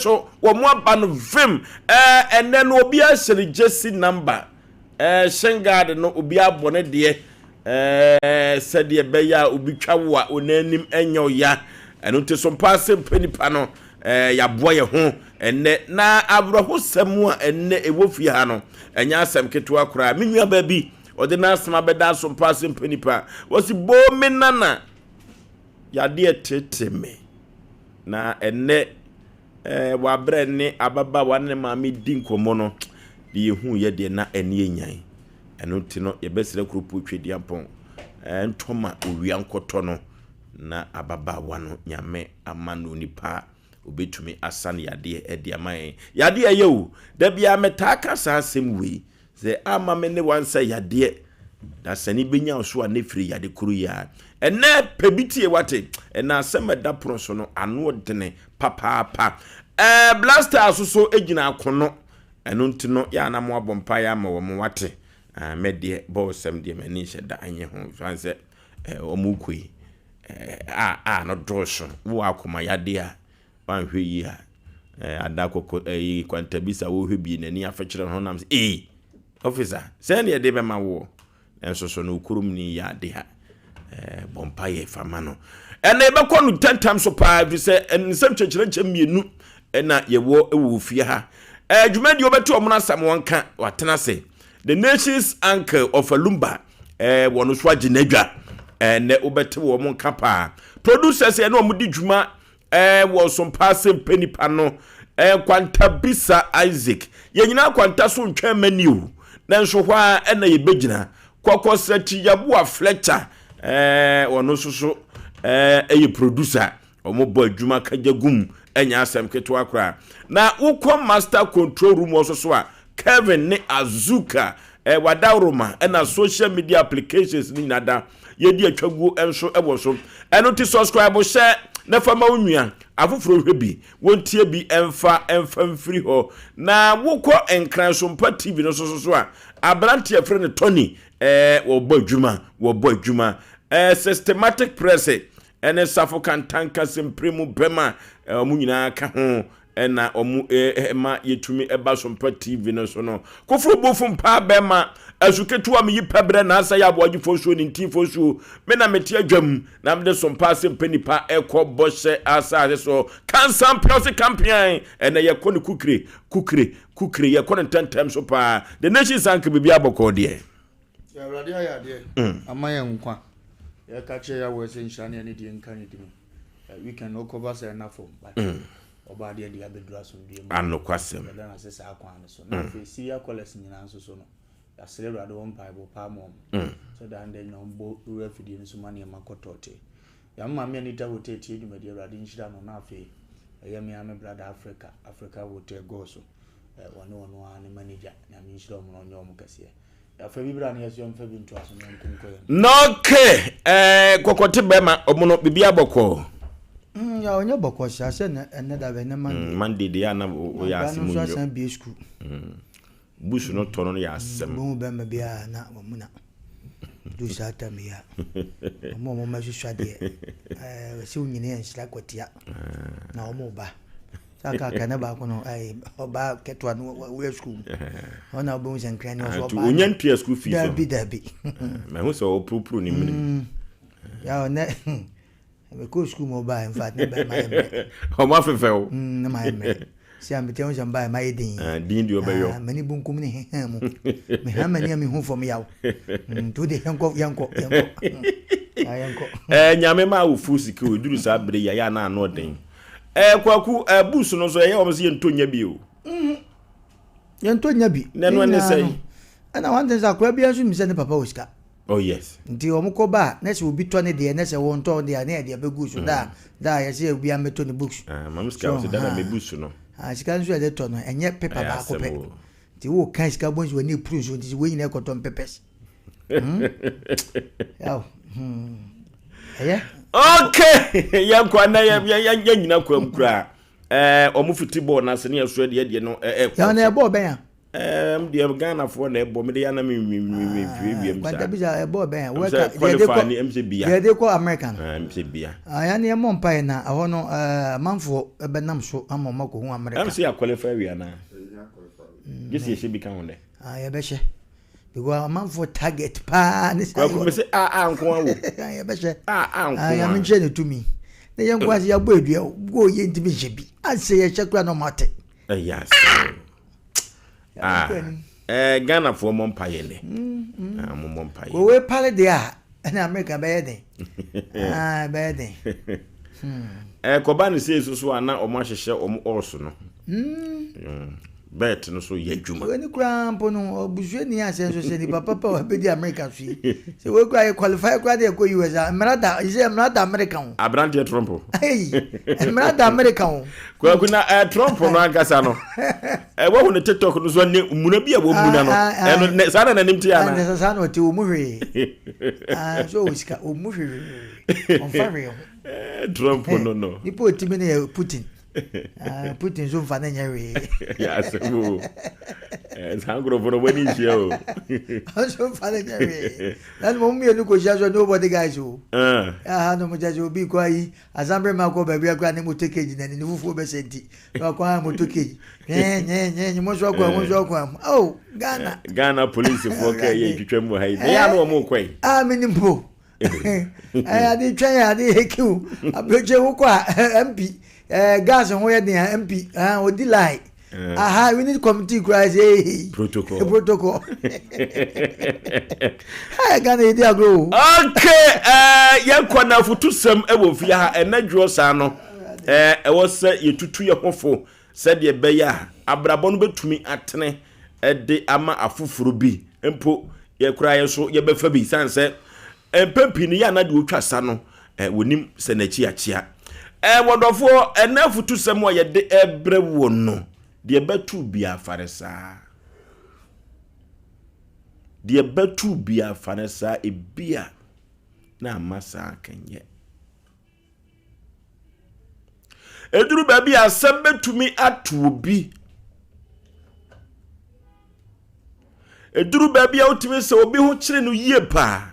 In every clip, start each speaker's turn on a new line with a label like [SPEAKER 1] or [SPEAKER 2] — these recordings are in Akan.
[SPEAKER 1] so wo mo aba no vim ene no obi a shere jesi number shengard no obi abone de said ye beya obi twa wo onanim enyo ya eno te Sompa Mpe Nipa no ya boa ye ho ene na abroho samu a ene ewofie ha no enya asem keto akora menua ba bi ode na asema beda Sompa Mpe Nipa wosi bo menana ya de teteme na ene wa bre ne ababa wane ma me din komo no de yehu ye de na ene yenyan eno ti no ye besere kropo twedi ampon ntoma owiankoto no na ababa wano nyame amano nipa obetumi asane yade edi aman yade ayewu da bia metaka sa asem we ze ama me ne wansa yade da sani benya so anefiri yade kuru ya ene pebitie wate ena asem da proso no ano dene papa blaster so ejina akono eno ntino ya na mo abompa ya ma wo mo wate medie bo sem de mani sheda anye ho fanse omukui no drosho wo akoma yade a wanhwe yi a adakoko kwantabisa wo hwebi nani afekire ho nam officer send ye de be ma wo enso so no kurum ni yade ha bompa ye fama no ene be konu 10 times so pa bi se ensem chechire mienu na ye wo ewu fie ha dwumadi obeto omna sam wonka watena se the nation's anchor of Alumba wono so aginadwa ne obete wo mon kapa producers e no mudi dwuma wo Sompa Mpe Nipa no kwanta bisa Isaac ye nyina kwanta so ntwa maniu na nso hwa na ye begina kokko sati yaboa Fletcher wono so eye producer omo bo dwuma kajagum enya asem keto akra na ukọ master control room so a Kevin ne Azuka wadawroma na social media applications ni nada yedi atwagu enso ewo so eno ti subscribe share na fama onua afoforo hwebi wontie bi emfa mfiri ho na wukọ enkran Sompa TV no so a abrante afre ne Tony wo bo adwuma systematic press ene safo kan tanka sempremu bema omu nyina ka ho na omu ma yetumi eba Sompa TV no so no kofro bofu mpa bema azuketu am yi pebre na asa ya Aboagye fosuo ni ntifosuo me na meti adwam na mde Sompa Mpe Nipa ekobose asa so kansan plus campaign ene ye kone kukre ye kone 10 times so pa the nation sank bibia boko de
[SPEAKER 2] ya radio ya de amaya nkwa ya kache ya wese nshane ne die nkan dim we can no cover say na for but oba de dia bedura so die
[SPEAKER 1] anno kwasem
[SPEAKER 2] na sesa akwa no so na fe si ya collect nyina so no ya sele radio won bible pa mom so dan de no bo refidi no so mane makotote ya mama me ni tawote tie dum de radio nshira no na fe ya me ame brother Africa wote go so wono ani manager na mi nshira mo no nyom kase afa bibra na yeso mfa bi nto aso nko
[SPEAKER 1] noke kokote bema omono bibia boko
[SPEAKER 2] ya onye boko sha se na da be na
[SPEAKER 1] Monday de ya na o ya asimu
[SPEAKER 2] nyo so bi school
[SPEAKER 1] busu no tono ya asem
[SPEAKER 2] bo be ma bia na muna du sa ta mi ya mo ma hwehwa de se unyine en shira kwatia na o mo ba saka kana ba kono ai oba ketwa no we school ona obo nsen kran no so ba
[SPEAKER 1] unyan pia school fees
[SPEAKER 2] dabi
[SPEAKER 1] me hu so pro ni mini
[SPEAKER 2] ya ona me ko school mo ba in fact na ba ma emre
[SPEAKER 1] o ma fefe o
[SPEAKER 2] na ma emre si am te on jamba ma yedin
[SPEAKER 1] din di obeyo
[SPEAKER 2] mani bunkum ni mu me ha mani mi hu fom yaw to de yanko
[SPEAKER 1] nyame ma wo fusiki o duru sa bre ya na ano den kwaku bus no so ye o se yentonya bi o
[SPEAKER 2] yentonya bi
[SPEAKER 1] nenu ne sei
[SPEAKER 2] ana wan den za kwa bia so mi se ne papa osika
[SPEAKER 1] oh yes
[SPEAKER 2] nti o mko ba na se obi to ne de na se won to de na de begu so da ya se obi ameto ne books
[SPEAKER 1] mamuska o se da me bus no
[SPEAKER 2] sika nso de to no enye paper ba ko pe nti wo kan sika bonso we ni proof so nti we nyina ko to papers yaw
[SPEAKER 1] okay yankwa na ya nyina kwa mkura omu football na se ne aso de no
[SPEAKER 2] ya na e ball ben ya
[SPEAKER 1] The Ghana for the Bomediana me.
[SPEAKER 3] Quanta bisa ebo ben
[SPEAKER 1] We qualify ni MCB.
[SPEAKER 3] Yeah, they call American.
[SPEAKER 1] MCB.
[SPEAKER 3] Ayani e mon pa na ahono manfo benam so amomako hu America.
[SPEAKER 1] MC a qualify we na. This year she become one.
[SPEAKER 3] Ya be she. Because manfo target pa ni say.
[SPEAKER 1] Ko me say anko wo.
[SPEAKER 3] Ya be she.
[SPEAKER 1] Anko.
[SPEAKER 3] Ya me nche ne tumi. Na yen kwase ya bo edua go ye ntimi hyebi. Ase ye chekura no mate.
[SPEAKER 1] Yes. Ghana for Mompaye ne. Mompaye.
[SPEAKER 3] We pale dia na America be den. Be den.
[SPEAKER 1] Kobani say so ana o ma hyehyɛ o also no. Bet no so ye dwuma.
[SPEAKER 3] We ni kura mpo no obuhwe ni ase so se ni papa we be di America fi. Se we kura qualify kura de ko US America, is America American.
[SPEAKER 1] Abrante Trump.
[SPEAKER 3] Hey, America American.
[SPEAKER 1] Kwa kuna Trump no agasa no. Wo hu ne TikTok no so ne muna bi a wo muna no. Eno sana na nimti ana.
[SPEAKER 3] Na sana oti o muhwe. So uska o muhwe. On fire.
[SPEAKER 1] Trump no.
[SPEAKER 3] Ni po timi ne Putin. Putin zo fa na nyawe.
[SPEAKER 1] Ya sebo. Sangro for wani show.
[SPEAKER 3] Zo fa na nyawe. Na mo mi enu ko jazo nobody guys o. No mo jazo bi ko yi Asem ma ko ba bi akwa ni mo take na ni fufu be senti. Ko kwa mo take. Nye mo so kwa. Oh,
[SPEAKER 1] Ghana police for ke ye twetwa mu hai. Ya no mo kwai.
[SPEAKER 3] Minimpo. Adi twan adi heku. Abroje wo kwa MP. Gas on where the MP or the lie. Aha, we need committee cries protocol. I can't idea go.
[SPEAKER 1] Okay, young corner for two some ewo fia and na draw sano. Was say you tutu your hofo, said ye beya, abrabon betumi atene, de ama afufuru bi, empo ye cry so ye befabi, san say, and pempini ya na du trasano, wonim senechi achia. Wonderful enough to some ye de ebrewo no. De betu bia faresa. De betu bia faresa e bia na masa kenye. Eduru baby asem betumi atu obi. Eduru baby a otimi se obi ho kire no yie pa.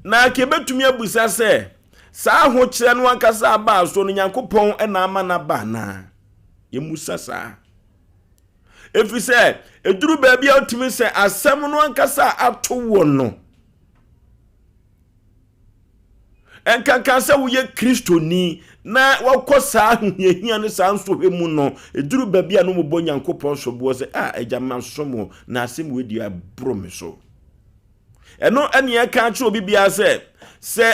[SPEAKER 1] Na ke betumi abusa se sa ho kire no ankasa ba so no Nyankopɔn na ama na ba na ye musa sa efi se eduru baby a otimi se asem no ankasa ato wo no enkankan se wo ye Kristoni na wakosa ahuyehia ne sa nso hwemu no eduru baby a no mo Nyankopɔn so bo se agyaman somo na asem we di abro me so eno ene ye kan che obi bia se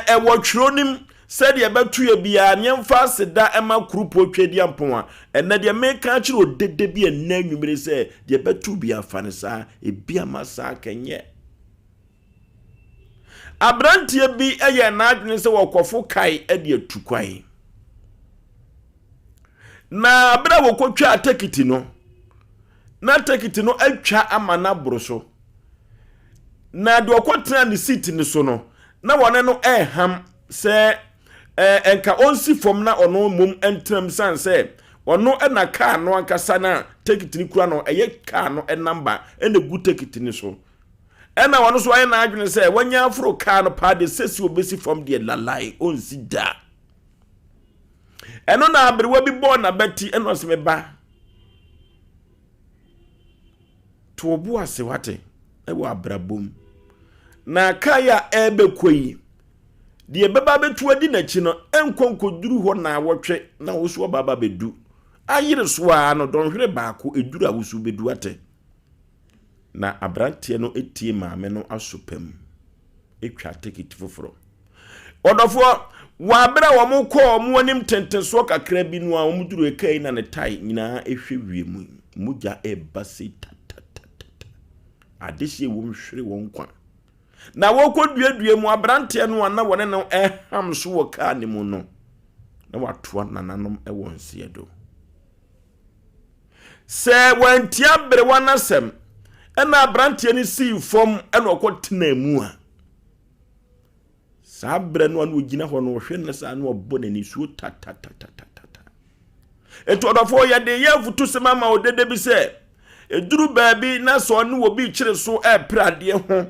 [SPEAKER 1] ewo twronim said ye betu ye bia nyemfa seda ema krupo twedi ampon a ene de me kan che odede bia na nwumire se de betu bia fanesa e bia masa kenye abrantie bi eye na adwene se wokofo kai e de atukwai na abra wokotwa atakiti no na atakiti no atwa amana broso na de okotena ne seat ni so no na wone no eham se enka onsi fom na ono mum entram san se ono na car no ankasa na ticket ni kura no eye car no number ene gu ticket ni so ena wono so aye na adwene se wanya afro car no pa de sesi obesi fom de lalai onsi da eno na abrewa bi bo na beti eno se me ba to obu ase wate e wo abrabom na kaya ebe koyi de beba betu adi na chi no enkonkoduru ho na awotwe na woso baba bedu ayire so a no donhwere baako eduru awoso bedu ate na abrantie no etie maame no asopam etwa ticket foforo odofo wa bra wo mo ko mo anim tentenso kakra bi no a wo muduru ekai na ne tai nyina ehwe wiemu muja ebase adehye wo mhwere won kwa na wokodua mu abrante no na wone no eham so wo ka ne mu no na wato nananom ewonse do se wantia bere wanasem na abrante ni si fom na okotena mu a sa bere no na ogina ho no hwe ne sa na obo na ni suo ta etu odofo ye de ye futu sema ma odede bi se eduru baabi na so ne wo bi kire so prade ho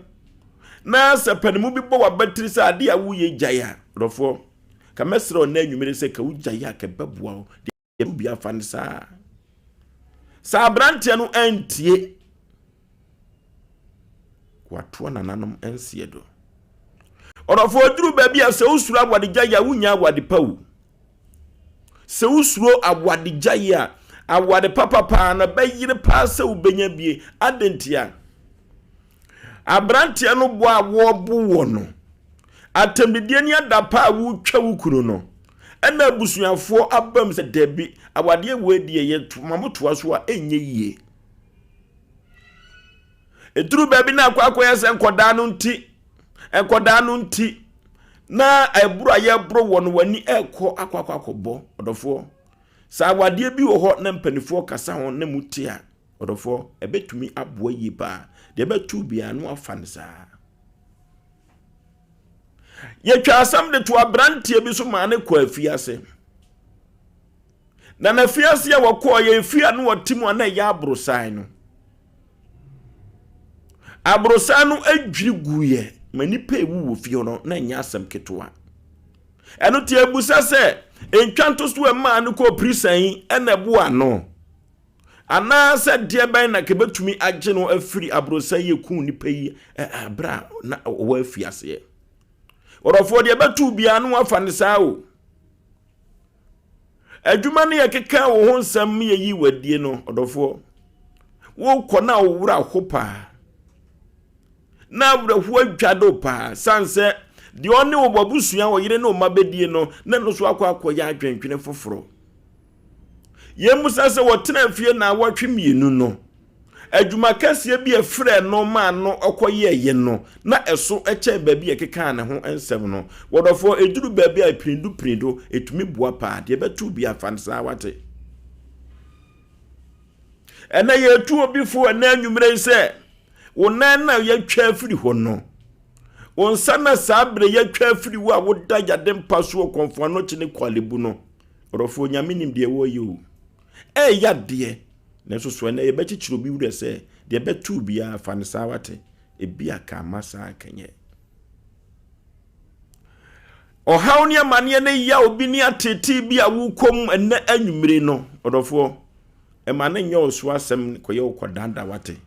[SPEAKER 1] na sepanimu bi bo wa batiri se ade a wo ye gya odofo ka mesro na anwumere se ka wo gya ka babua de bi afan sa brante no antie kwato nananom ensie do odofo oduru baabi a se usuro abwade gya wunya abwade pawu se usuro abwade gya awade papa na bayire pa se ubenya bie adentia abrante no bo awo bu wo no atambidie ni adapa wu twa wukuru no ena busuafo abam se debi awade wedi ye mamotoa so a enye yie eduru baabi na akwa se enkoda no nti na eburu aye bro wo no wani ekọ akwakwakọbọ odofo sa awade bi wo ho na mpanifo kasa ho na mutia odofo ebetumi aboa yi ba de betu bia no afansa ye twa asam de to abrantie bi so ma ne kwa afiase na afiase ya wako ye afia no otimu na ya abrosan no abrosan no adwiri guye manipa ewu wo fie no na nya asam ketoa eno tie ebusa se entwanto so ma no ko prisan ena bu ano ana se de ban na kebetumi agye no afiri abrosan ye ku nipa yi abra na wo afiase orofo de betu bia no afa ne saa o adwuma ne yekeka wo ho nsam ye yi wadie no odofo wo kona wo wura hopa na wura ho adwado pa sanse de oni wo babusua wo yire ne o mabedie no na no so akwa ya adwentwene foforo ye musa se wo tena fie na awatwe mienu no adwuma kase bi efre no ma no okoye ye no na eso eche baabi ekeka ne ho ensem no wodofo eduru baabi a prindu etumi boa pa de betu bi afansa wate ena ye tu obi fo na anwumre se wonan na ye twa afiri ho no wonsa na sabre ye twa afiri wo a woda yade mpa so konfo no kine kwalebu no wodofo nyamenim de wo yo yade na so na ye bechichiro bi wure se de betu bia afansa wate ebia ka masa kanye ohawni amane ne ya obi ni ateti bia wukom ene anwumre no odofo emane nya oso asem koye okodanda wate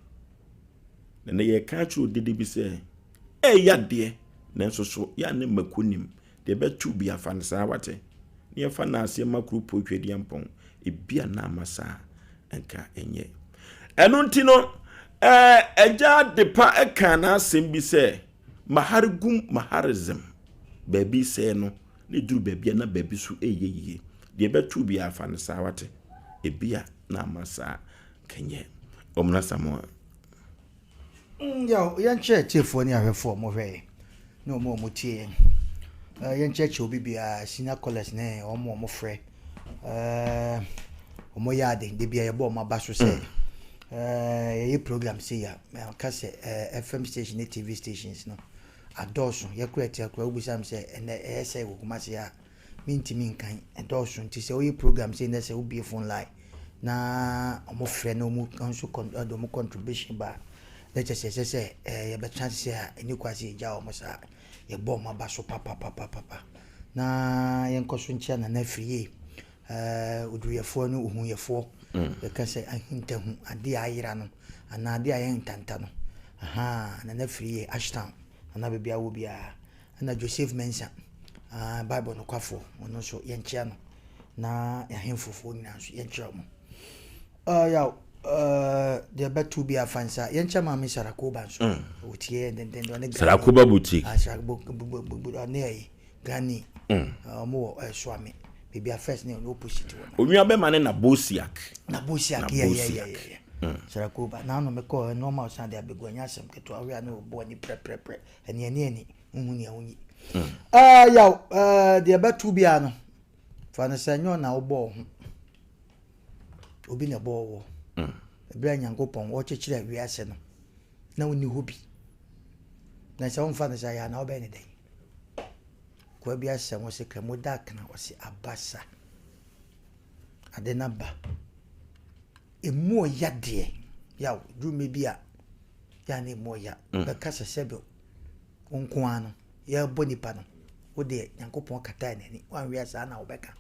[SPEAKER 1] na ye ka chu didi bi se yade na so ya ne makunim de betu bia afansa wate ne ye fa na ase makru potwedi ampon ebia na masa enka enye enu ntino eja depa eka na asem bi se maharigum maharizm baby se no ne duru baby na baby su eyeye de betu bia afansa wate ebia na masa kenye omna samoa
[SPEAKER 3] ya yanche chefo ni ahwefo mo hwe no mo tie yanche che obi bia senior college ne mo frɛ omo yade de bia ye bo ma baso se ye program se ya ka se FM station TV stations no adoso ye create akwa ubusam se ene se wo kuma se ya mintimi nkan adoso nti se oyi program se ne se obi phone line na omo frɛ no mu kanso do mu contribution ba let us say ye be chance ya eni kwasi ja omo sa ye bo ma baso papa na ye nkoso ntia na free uduyefo no uhuyefo ka say ahintahu ade ayira no ana ade ayentanta no na free ashtown na bebia wo bia na Joseph Mensa Bible no kwafo ono so yenchia no na yahemfofo nyina so yenchia mo ya de betu bia fansa yenchia ma me Sarakoba so otie den one
[SPEAKER 1] Sarakoba boutique
[SPEAKER 3] Sarakoba ne gani mo swami bibia first ne no opposite one
[SPEAKER 1] onwa be mane na bosiak
[SPEAKER 3] yeah Sarakoba na no me call normal sound dey abegu anya asem keto awe na obo ni pre eni nhuni ahunyi ya de betu bia no fa na sanyo na obo ho obi na bo wo ebra nyankopon wo chechire wiase no na woni hobi na se won fa na sa ya na obe ni den ko bia se won se kremo dak na wo se abasa ade na ba emu oya de yaw du me bia ya na emu oya be ka sesebe onko ano ya bo nipa no wo de Nyankopon kata nani wan wi asa na wo beka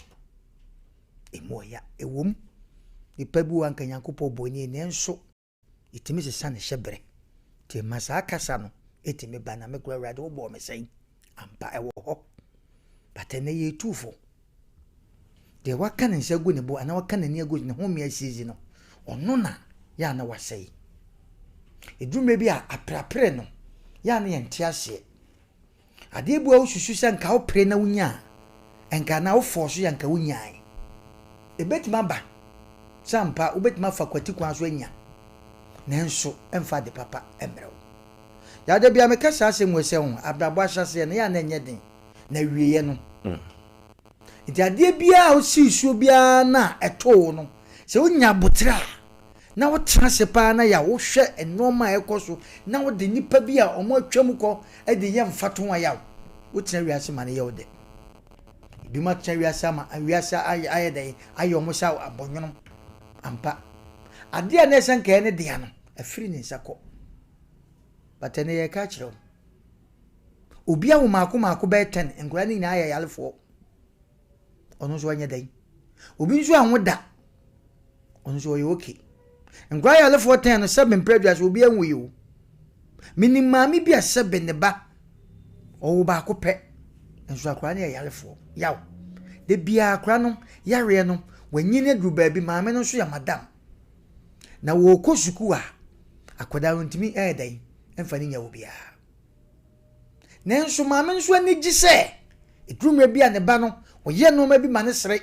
[SPEAKER 3] emu oya ewom nipa bi wan ka Nyankopon boni ne nso itimi se sane hyebre te masa akasa no etimi ba na me kura rade wo bo me sen ampa ewo ho batene ye tufo de waka ne nsagu ne bo ana waka ne ni agu ne ho me asizi no ono na ya na wasei edume bi a aprapre no ya na ye ntiase ade bu a ususu sanka wo pre na wunya enka na wo forso yanka wunya ebetima ba sampa obetima fa kwati kwa so anya nenso emfa de papa emrew ya de bia me kasa asem wese ho abrabo ahyase na ya na enye den na wieye no nti ade bia o si suo bia na eto no se wonya botra na wo transepa na ya wo hwe enoma ekoso na wo de nipa bia omo atwam ko e de ye mfato ya wo tena wiase ma na ye wo de bi ma tena wiase ama wiase aye de ayo mo sha abonwono ampa ade a na senka ne de ano afiri ne nsako batene ye ka kire obi a wo mako be 10 enkura ni na aye yalefo ono so anya dai obi nso ahoda ono so yo okay enkura yalefo 10 no 7 previous obi anwu yo minimami bi a 7 ne ba o ba ko pe enso akura ne yalefo yaw de bia akura no yare no wanyine dru ba bi maame no so ya madam na wo kosuku a akoda ntimi dai emfa ni nya wo bia nenso maame nso ani gise edrumre bia ne ba no oye no ma bi mane sere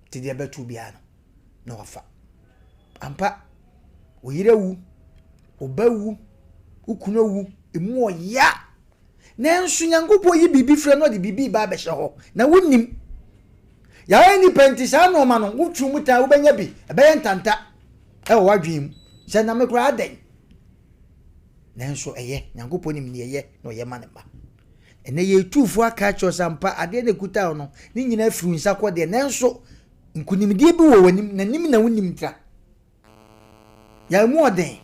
[SPEAKER 3] ti de betu bia no na wafa ampa oyirewu obawu ukunowu emu oya nenso Nyankopon yi bibi frɛ no de bibi ba be hye ho na wonnim ya ni pentisa no ma no wotru muta wo benya bi ebeye ntanta e wo wadwim se na me kura aden nenso Nyankopon nim ne eye no ye ma ne ba ene ye tufu aka cho sampa ade ne kuta no ni nyina afiri nsa kɔ de nenso nkunimdie bi wo wanim na nim na wonim tra ya mu oden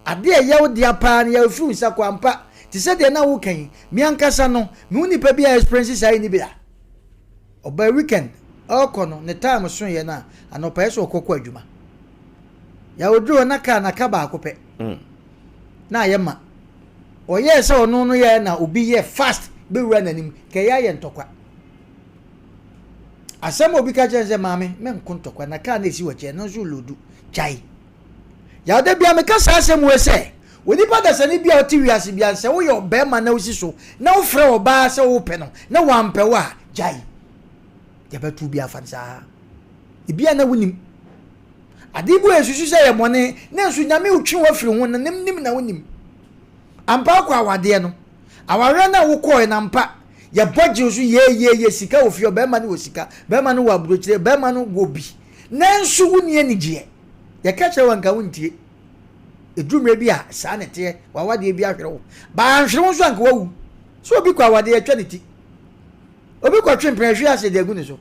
[SPEAKER 3] ade ye wo dia pa na ya afiri nsa kɔ ampa ti se de na wo kan mi ankasa no mi uni pa bi experience sai ni bi da oba weekend okono ne time so ye na anopa eso okokɔ adwuma ya oduro na ka ba akopɛ na yema oye se ono no ye na obi ye fast be wura nanim ke ya ye ntokwa asem obi ka chenze maame me nkontokwa na ka na esi wache no so lodu chai ya de bia me ka sa asem we se woni pa da sani bia oti wiase bia se wo yo be ma na osi so na wo frɛ oba se wo pɛ no na wa mpɛ wa chai ya betu bia fansa ibia na wonim adibu esusu se ye mone na nsu nyame utwi wa firi ho na nim na wonim ampa kwa awade no aware na wo koe na mpa ya budget so ye sika ofio be ma no sika be ma no wa burochire be ma no gobi na nsu woni anigye ya ka kire wanka wontie edumre bi a sa ne te wa awade bi ahwere wo ba ahwere wo so anka wawu so obi kwa awade ya twa ne ti obi kwa twen prehwe ase de agu ne so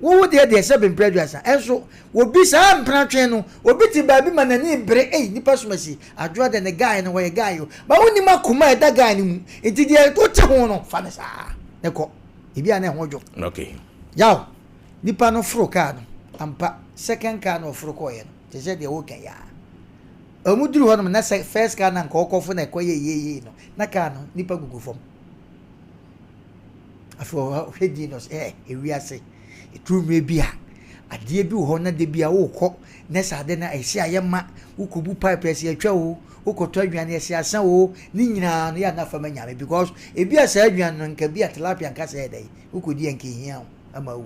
[SPEAKER 3] wo de 7 prejudice enso obi sa mpratwen no obi ti ba bi manani bre nipa somasi adwo de ne guy no we guy yo ba woni makoma e da guy ni mu enti de to te ho no fa ne sa ne ko ebi ana ho dwo
[SPEAKER 1] okay
[SPEAKER 3] yaw nipa no fro car no ampa second car no fro ko ye no te se de wo kan ya amuduru ho no na first car na nko okofo na ko ye no na car no nipa gugu fom afo hedi no ewiase etrumre bia ade bi ho na de bia wo kɔ na sa de na esi ayema wo kobu pipe esi atwa wo wo kɔtɔ adwane esi asan wo ni nyina no ya na fa manyame because ebi asa adwane no nka bi atlapia nka sa edai wo kodi anka hia ama wi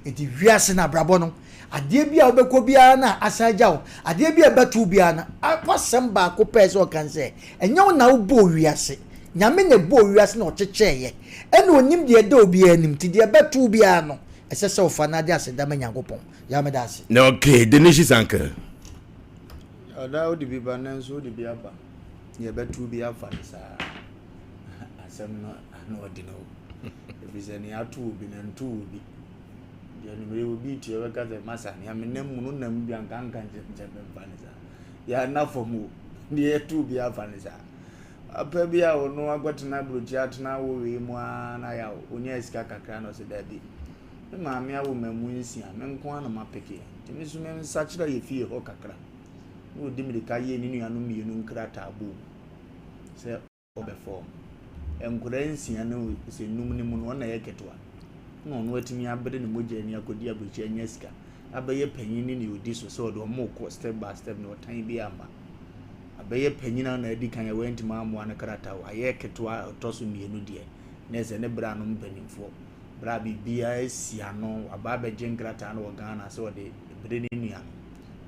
[SPEAKER 3] enti wiase na brabo no ade bia wo bekɔ bia na asaja wo ade bia batu bia na akwasem ba ko pɛ so kan se enya wo na wo bo wiase nyame na bo wiase na ɔkyekyɛye ɛna onim de da obi anim ti de batu bia no esese ofana de ase da Nyankopon ya me da ase
[SPEAKER 1] no okay denishi sanka
[SPEAKER 2] ada odi bi ba nanso odi bi aba ye betu bi afa sa asem no odi no ebi se ni atu obi na ntu obi dia ni me obi tie we ka ze masa ni amene mu no nam bia nkanka nje mfanisa ya na fomu ni etu bia afanisa apa bia ono agwatena brochi atena wo we mu ana ya onya esika kakra no se dabi me maame awo mamu nsia me nko ana mapeke timi so me nsachira ye fie ho kakra wo dimirika ye ni nuanu mienu nkrata abu se obefo enkura nsia no se num ni mu no na ye ketwa no atimi abere ni moja ni akodi abrochi anya sika abaye panyin ni odi so se odo mo ko step by step no tan bi ama abaye panyina na adi kan ya wenti ma amoa na karata wa ye ketwa toso mienu de na se ne bra no mpanimfo bra bibia esia no aba be jenkrata na wo Ghana se ode bere ni nua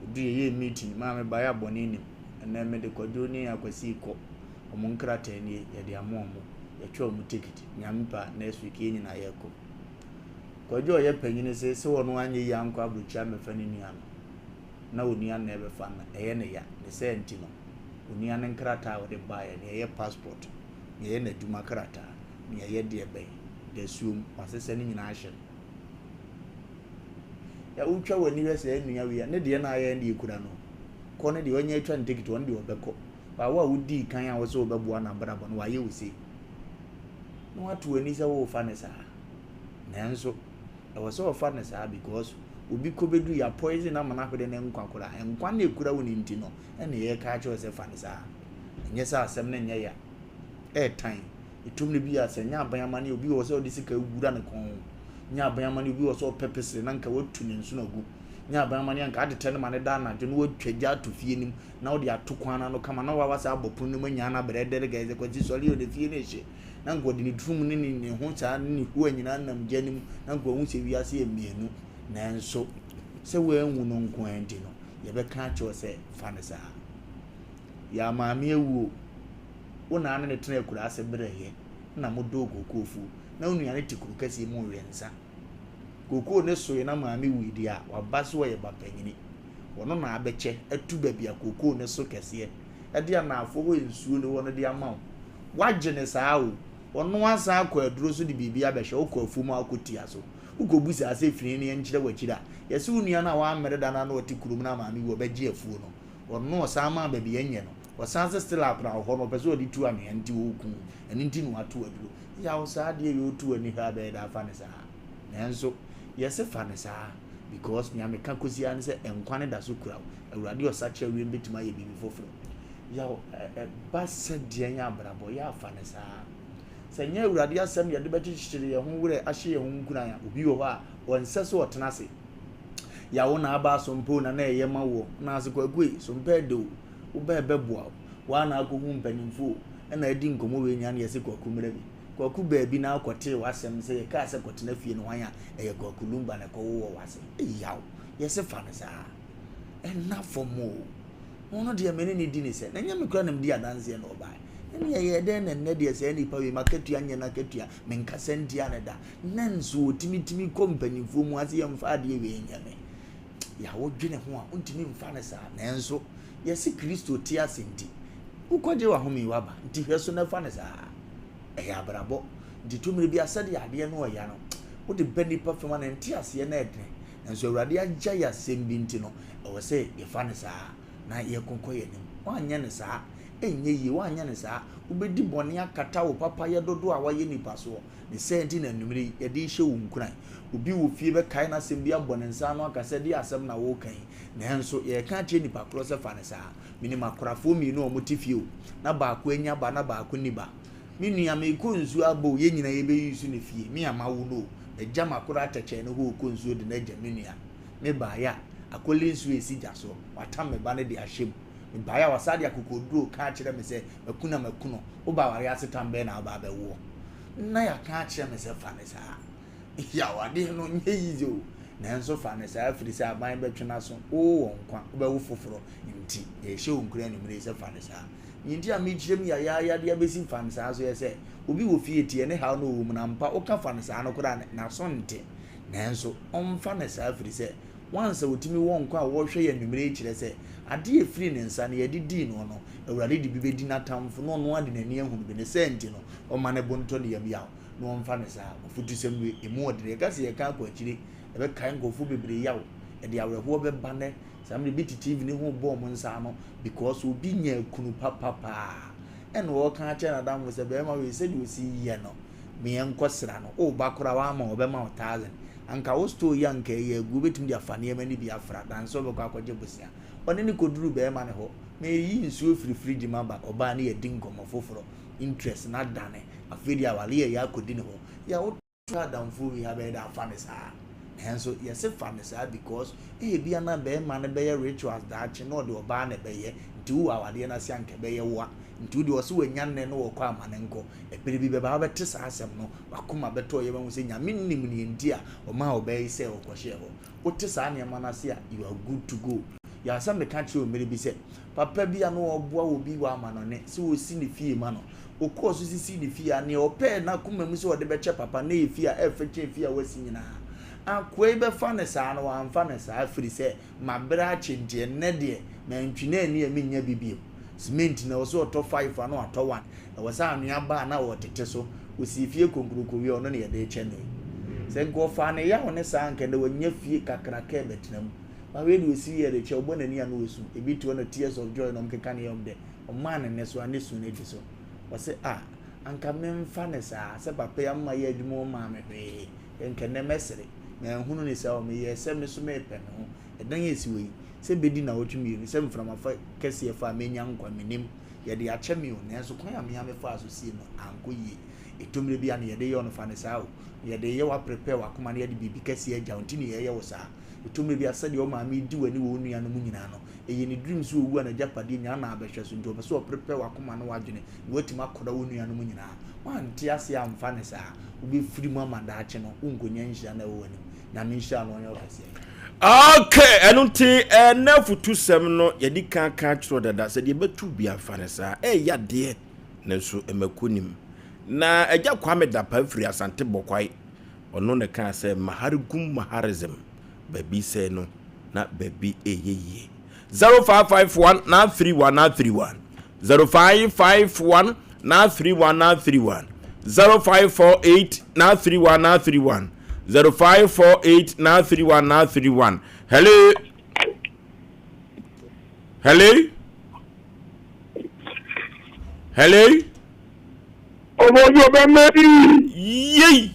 [SPEAKER 2] odu ye meeting ma me ba ya boni ni na me de kodo ni akwasi ko omo nkrata ni ye de amomo ye twa mu ticket nyampa next week yin na ye ko kojo ye panyine se wono anye ya nkwa abrochi amefa ni nua na oni an na ebe fa na eye ne ya ne se enti no oni an nkrata wo de bae ne ye passport ne ye na duma krata ne ye de ebe de suom wasese ni nyina ahye ya utwa wani wese enua wi ne de na aye ne ekura no ko ne de onye atwa ticket won de obekọ ba wa wudi kan a wo se obebo na brabo no waye wose no atu ani se wo fa ne sa nanso e wo se wo fa ne sa because obi ko bedu ya poison na mana hwede ne nkwankora enkwa na ekura woni nti no ene ye ka acho se fa ne sa enye sa asem ne nye ya time itum ne bi asenya abayama ne obi wo se odi sika ewura ne kon nya abayama ne obi wo se pepese na nka watu ne nsu na gu nya abayama ne nka adete ne mane da na je no watwaja to fie nim na odi atokwana no kama na wawasa abopun ne manya na bredere ga eze kwati sori odi fie ne hye na nka odi ne drum ne ho cha ne hu anyina nam janim na nka hu se wiase emienu nanso se we nwu no nko enti no ye be ka cho se fanisa ya maame ewu wona ane ne tena ekura ase brehe na modogo kofu na onua ne tikuru kasi mu wensa koko ne so ye na maame widi a wabaso ye bapanyini wono na abeche atu babi akoko ne so kese e dia na afo wo nsuo ne wono dia ma wagye ne saa o wono asa akọ aduro so de bibia abehwe okọ afumu akotia so ugobusa ase fini ne nkyire wakira yesi unua na wa mere dana na oti kurum na maami wo beje afuo no wono osama baby enye no osanse still akra ho no peso odi tu ame nti wo ku eni nti no atu aduro ya osa de ye otu ani ha be da fa ne sa nanso yesi fa ne sa because nyame ka kosi an se enkwane da so kura awurade osache wi betima ye bibi foforo ya ba se de anya abrabo ya fa ne sa senya awurade asem ye de bechichire ye ho wure ahye ye ho nkuna ya obi wo ha wonse so otenase ya wo na aba sompo na eye ma wo na asekwa gwe sompa de wo ba beboa wa na akohu mpanimfo na adi nkomo we nya na yese kwakumre bi kwaku ba bi na akote wasem se ye ka se kotena fie no wan eye kwakulumba na ko wo wase yaw yese fa ne sa ena fomo ono de amene ni di ni se na nya me kura nam di adanse na oba ene ye de na de se ni pa we maketu anya na ketua menka sentia na da nanso otimi kompanifo mu ase yemfa ade we nyame ya wo dwene ho a ontimi mfa ne sa nanso yesi Kristo ti asenti ukoje wa homi waba nti hweso na fa ne sa ya brabo nti tumire bi asade ade no ya no wo de bani pa fema na nti ase na edne nanso awurade agya ya sembi nti no wo se ye fa ne sa na ye konkoye nim wanya ne sa enye yi wanya ne sa ubedi bone akata wo papa ye dodo a waye nipa so ne senti na numiri ye de hye wo nkuran obi wo fie be kai na sembi abone nsa no akase de asem na wo kan nanso ye ka che nipa kro se fa ne sa minima krafo mi no omotifie o na ba ko anya ba na ba ko niba minua me ko nzu abo ye nyina ye be yusu ne fie mi ama wo no e jama kro atache ne ho ko nzu de na gya minua me ba ya akole nsu esi gya so watam me ba ne de ahyem mbaya wasadi akokoduro ka kire me se makuno wo ba ware asetambe na ba wo na ya ka kire me se fa ne sa ya wade no nye yizo na enso fa ne sa afiri se aban betwena so wo nkwa wo ba wo foforo nti e hye onkura ni mire se fa ne sa nti a me kire me ya de abesi fa ne sa so ye se obi wo fie tie ne ha no wo mu na mpa wo ka fa ne sa no kura na so nte na enso on fa ne sa afiri se once wotimi won kwa wo hwe ya numere kire se ade e free ne nsa ne ye didi no no awurade di bibedi na tamfo no no ade nani ehunu be ne senti no o mane bonto ne yam yaw no mfa ne sa ofutu semwe emu odire ka se ye ka kwa kire ebe kan go fu bebre yawo e de awerho be bane sam de bit TV ni ho bom nsa no because obi nya kunu papa e no wo kan che na dam we se be ma we se de osi ye no me enkosra no o ba kora wa ma obe ma 1000 anka wo store ya nka ye gu betum de afane ma ni bi afra dan so be kwa kwaje busia one ni koduru be ma ne ho me yi nsuo free di maba oba na ye dingomo foforo interest na dane afedi awale ye ya kodi ne ho ya wo adamfo we have that famous and so yes famous because bia na be man be rituals that no de oba na be ye ntu awade na sia nke be ye wa ntu de oso wanya ne no wokọ amanenko epere bi be ba bete sa asem no wakoma beto ye ba se nyame nim ne ndi a o ma obe se okohye ho wote sa ne ma na sia you are good to go ya sa me ka o mere bi se papa bia no oboa obi wa amano ne se o si ne fie ma no okọ so sisi ne fie a ne ope na kuma mu se o de be che papa na efie a efeche fie a wasi nyina akwai be fa ne sa no wa mfa ne sa afiri se mabra chintie ne de mantwina ani eminya bibiem cement na so to 5 ano ato 1 na wasa anua ba na wo tete so osi fie konkuruko wi ono ne ye de che ne se go fa ne ya one sa anke de wonya fie kakra ka betenam ba we de osi ye de che obo na ni anu osu ebi to na tears of joy no mkeka ne yom de o man ne so anesu ne di so wase anka memfa ne sa se papa ya ma ye adwuma ma me hwe enke ne mesere na hunu ne sa o me ye se me so me pe no edan ye siwe se bedi na wotumi ni se mframa fa kese ye fa menya nkwa menim ye de ache me o na so kwan ya me me fa asosie no anko yi etomre bia na ye de ye no fa ne sa o ye de ye wa prepare wa kuma na ye de bibi kese ye jaunti ni ye wo sa etomre bia se de o ma me di wani wo nua no mu nyina no eye ni dreams wo wu na japade nya na abehwe so nto so prepare wa kuma na wadwene watima koda wo nua no mu nyina wanti ase amfa ne sa obi free mu amada ache no unkonya nhia na wo wani na me nhia no onye okase.
[SPEAKER 1] Okay, enunti na futu sem no yedi kan chro dada se de betu bia fa ne sa ya de na so emakonim na eja kwame da pa free asante bokwai ono ne kan se maharigum maharizm baby se no na baby eyeye 0551 na 31 0551 na 31 0548 na 31 0548 na 31 hello
[SPEAKER 4] obojo be meri
[SPEAKER 1] yey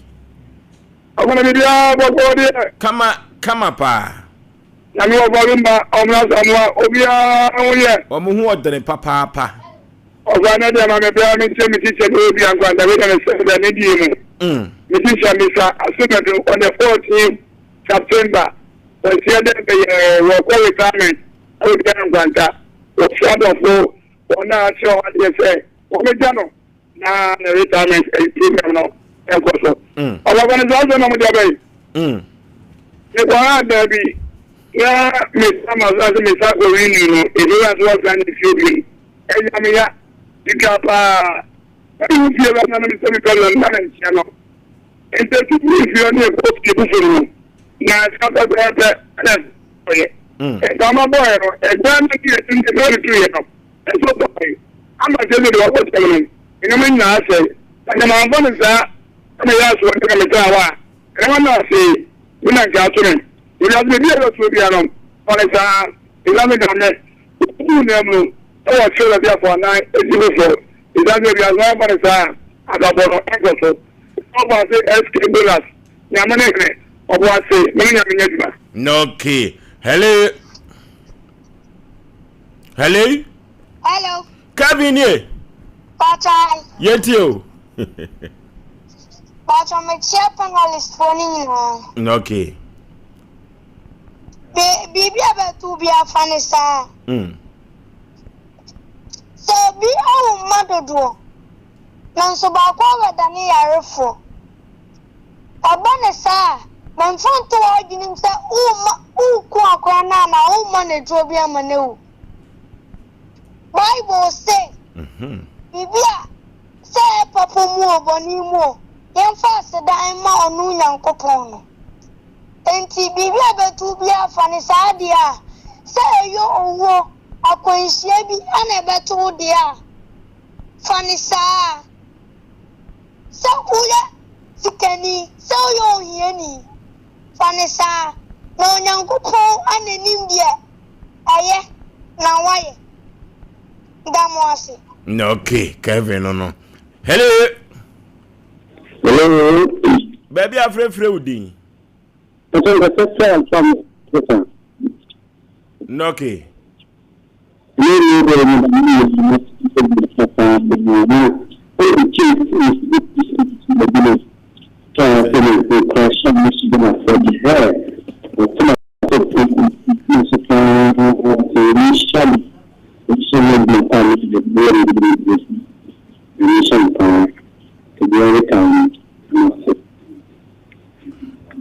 [SPEAKER 4] agona media bogode
[SPEAKER 1] kama pa
[SPEAKER 4] na mi obogimba omna samwa obia onye
[SPEAKER 1] omuhu odere papa
[SPEAKER 4] ogana de ma me bia mi se do obi ankwanda we na se da ne die mu mi ti misa asema on the 14th September was here the Wereko retirement o de ankwanda o shadow for ona show what they say o me jano na retirement e program no e ko so organization no mo de bay e ko ada bi ya mi sama za mi sa ko rini no e do as what can you be e ya mi ya ikapa e fi ba na mi se mi ko na na chano e te tu fi yo ne ko ti bu furu na sa ta ta na oye e ka ma boy no e gba na ki e tin te no tu ye no e so boy ama je le do ko te no ina mi na se na ma bo na sa na ya so ka me ta wa e na se una ga tu ne ina me bi lo tu bi ano ona sa ina me ga ne ku ne mu o wa chola bi afọ na e ji lo so ina me bi azwa ba na sa agabo no e ko so o ba se SK dollars ya ma ne ne o ba se me nya me nya diba
[SPEAKER 1] no okay hello Kevin ye
[SPEAKER 5] Pacha
[SPEAKER 1] yetio
[SPEAKER 5] Pacha me chia panelist phone
[SPEAKER 1] no okay
[SPEAKER 5] bibi abetu bi afanisa so bi awu madodo nanso ba kwa wadani yarefo obanisa manfonto odwini se uku akwa na umma na dro bi amanewu Bible say bibia say papa mu oboni mu yemfa se dan ma onu nyankopon no enti bibia betu bi afanisa dia say yo owo akwanhia bi ana betu dia fanisa sa uya sikani sa yo hieni Fanisa, no Yankupo, and in India. Aye, now why? Damwasi.
[SPEAKER 1] No, okay, Kevin, no. Hello.
[SPEAKER 4] Hello.
[SPEAKER 1] Baby, I'm free. No, okay.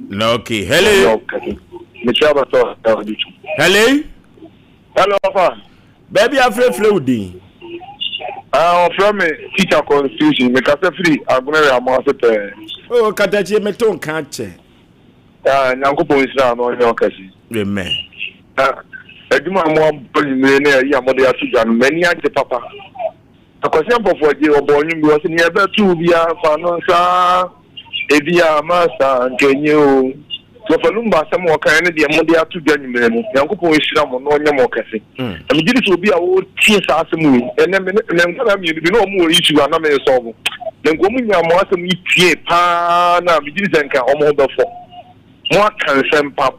[SPEAKER 1] No, okay. Hello. Hello.
[SPEAKER 4] Hello, Papa.
[SPEAKER 1] Baby, I'm free.
[SPEAKER 4] From me, teacher constitution, make us free. I'm going to
[SPEAKER 1] Oh, Katachi, me don't catch it.
[SPEAKER 4] Yanko is now on your case.
[SPEAKER 1] Amen.
[SPEAKER 4] Eduma mo millionaire ya mo de asuja many ante papa. Akwasiam for je obonyu bi wose ne ebe tu bia fa no sa ebia masa nkenyo. So falumba sam wo kan ne de mo de atu dwa nyumere no. Yankopon ehira mo no onye mo kase. Am gidi so bia wo tie sa asemu ene me ngana mi bi no mo issue ana me solve. Nengomu nya mo asem yitie pa na mi gidi senka omo befo. Mo kan sem pa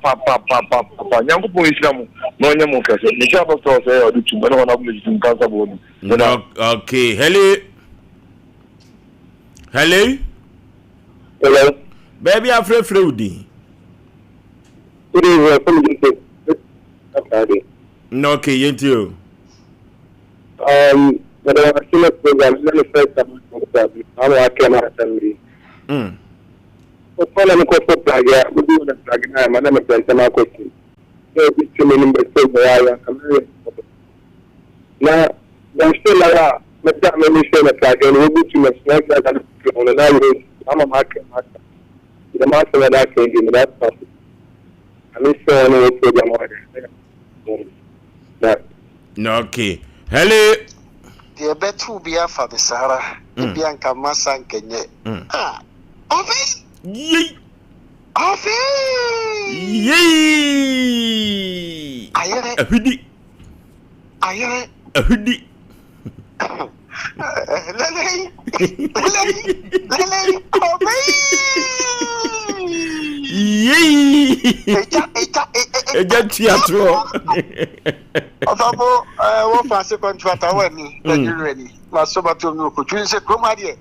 [SPEAKER 4] Yankopon ehira mo no onye mo kase. Me ja doctor say o du but no na me du cancer bo.
[SPEAKER 1] Okay, hello. Hello.
[SPEAKER 4] Hello.
[SPEAKER 1] Baby, I'm free. No, okay, you.
[SPEAKER 4] But I was still a program, let me first I'm working on assembly. So, for the question, we do the flag, my name is Benjamin question. So, it's too many mistakes. Now, there's still a lot. Let's not mention the flag, and we'll be too much like that. I'm a market. The master of that came in that possible. I'm sure I know what program order.
[SPEAKER 1] No, okay. Hello.
[SPEAKER 6] The better be a for the Sahara, the Bianca Massan Kenya. Ovi!
[SPEAKER 1] Yee!
[SPEAKER 6] Ovi!
[SPEAKER 1] Yee!
[SPEAKER 6] I hear it.
[SPEAKER 1] A hoodie.
[SPEAKER 6] Lele! Ovi!
[SPEAKER 1] Yee! Eja tiatro.
[SPEAKER 6] Otabo, what fancy contract away, ready. My sober to no could you say, come here?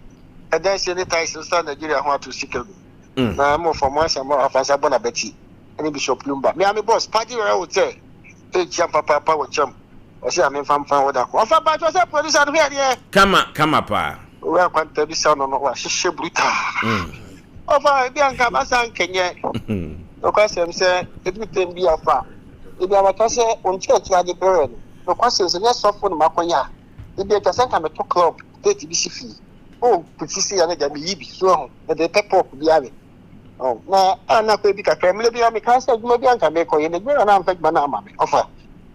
[SPEAKER 6] And then see any ties in Nigeria want to seek him. Now, more for once and more of us, Abona Betty, and Bishop Lumba. Me, I'm a boss, party where I would say, hey, jump up, power jump. I say, I'm in farm for what I offer, but was a producer here.
[SPEAKER 1] Come up, pa.
[SPEAKER 6] We are going to be sound on what she brutal. Over Bianca Massan Kenya. No question, sir, it would be a far. If you have a say on church, you are the burden. No questions, and yes, soft for Macoya. If you just come to club, 30 BC. Oh, put see another be so that the pepper be having. Oh, now I'm not going to be a family. Maybe I'm a cancer, maybe I can make a and I'm fake banana offer.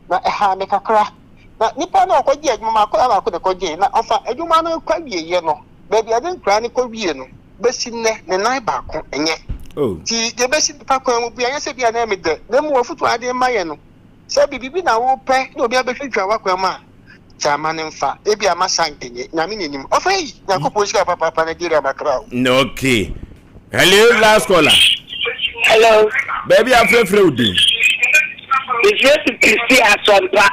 [SPEAKER 6] Now I make a crack. Now Nippon or Kodia, Mamma could have called now offer a human quite be a year. Maybe I didn't cry Korean. Best in the night back and yet.
[SPEAKER 1] Oh,
[SPEAKER 6] the best in the park will be a SAP and Emmet. No more foot to add in my so be now pay no be able to work with man. Chairman and fa, maybe I must sign Yaminim. Of a Nakoposka Papa Nigeria Macron.
[SPEAKER 1] no, okay. Hello, last caller.
[SPEAKER 7] Hello.
[SPEAKER 1] Baby, I'm free.
[SPEAKER 7] It's just to see us on back.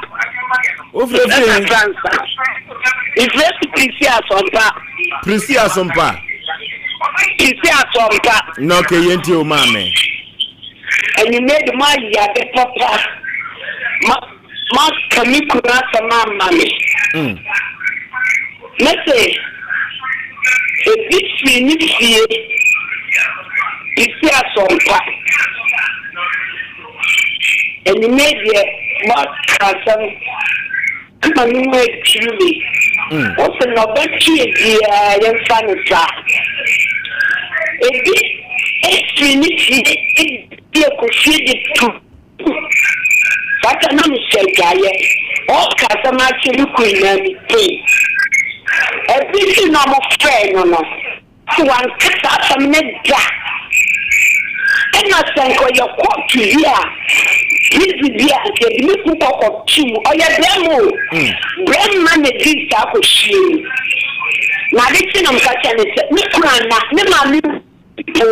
[SPEAKER 1] It's
[SPEAKER 7] just to see us on back.
[SPEAKER 1] Prisia Sompa. No, okay, yenti o mame.
[SPEAKER 7] And you made my yard papa. Ma kamikura sama mami. Let's say a bit finity is here some part. And you made your mark some coming truly. What's another key, young furniture? A bit finity is a confused too. But I'm not saying all customers look in me pay. Everything I'm afraid no. So one cut out some net jack. And na sanko ye kotu here busy there ke bi ku ko team oya brem man e dis akoshi na de tinam ka chane ni kura na ne ma mi po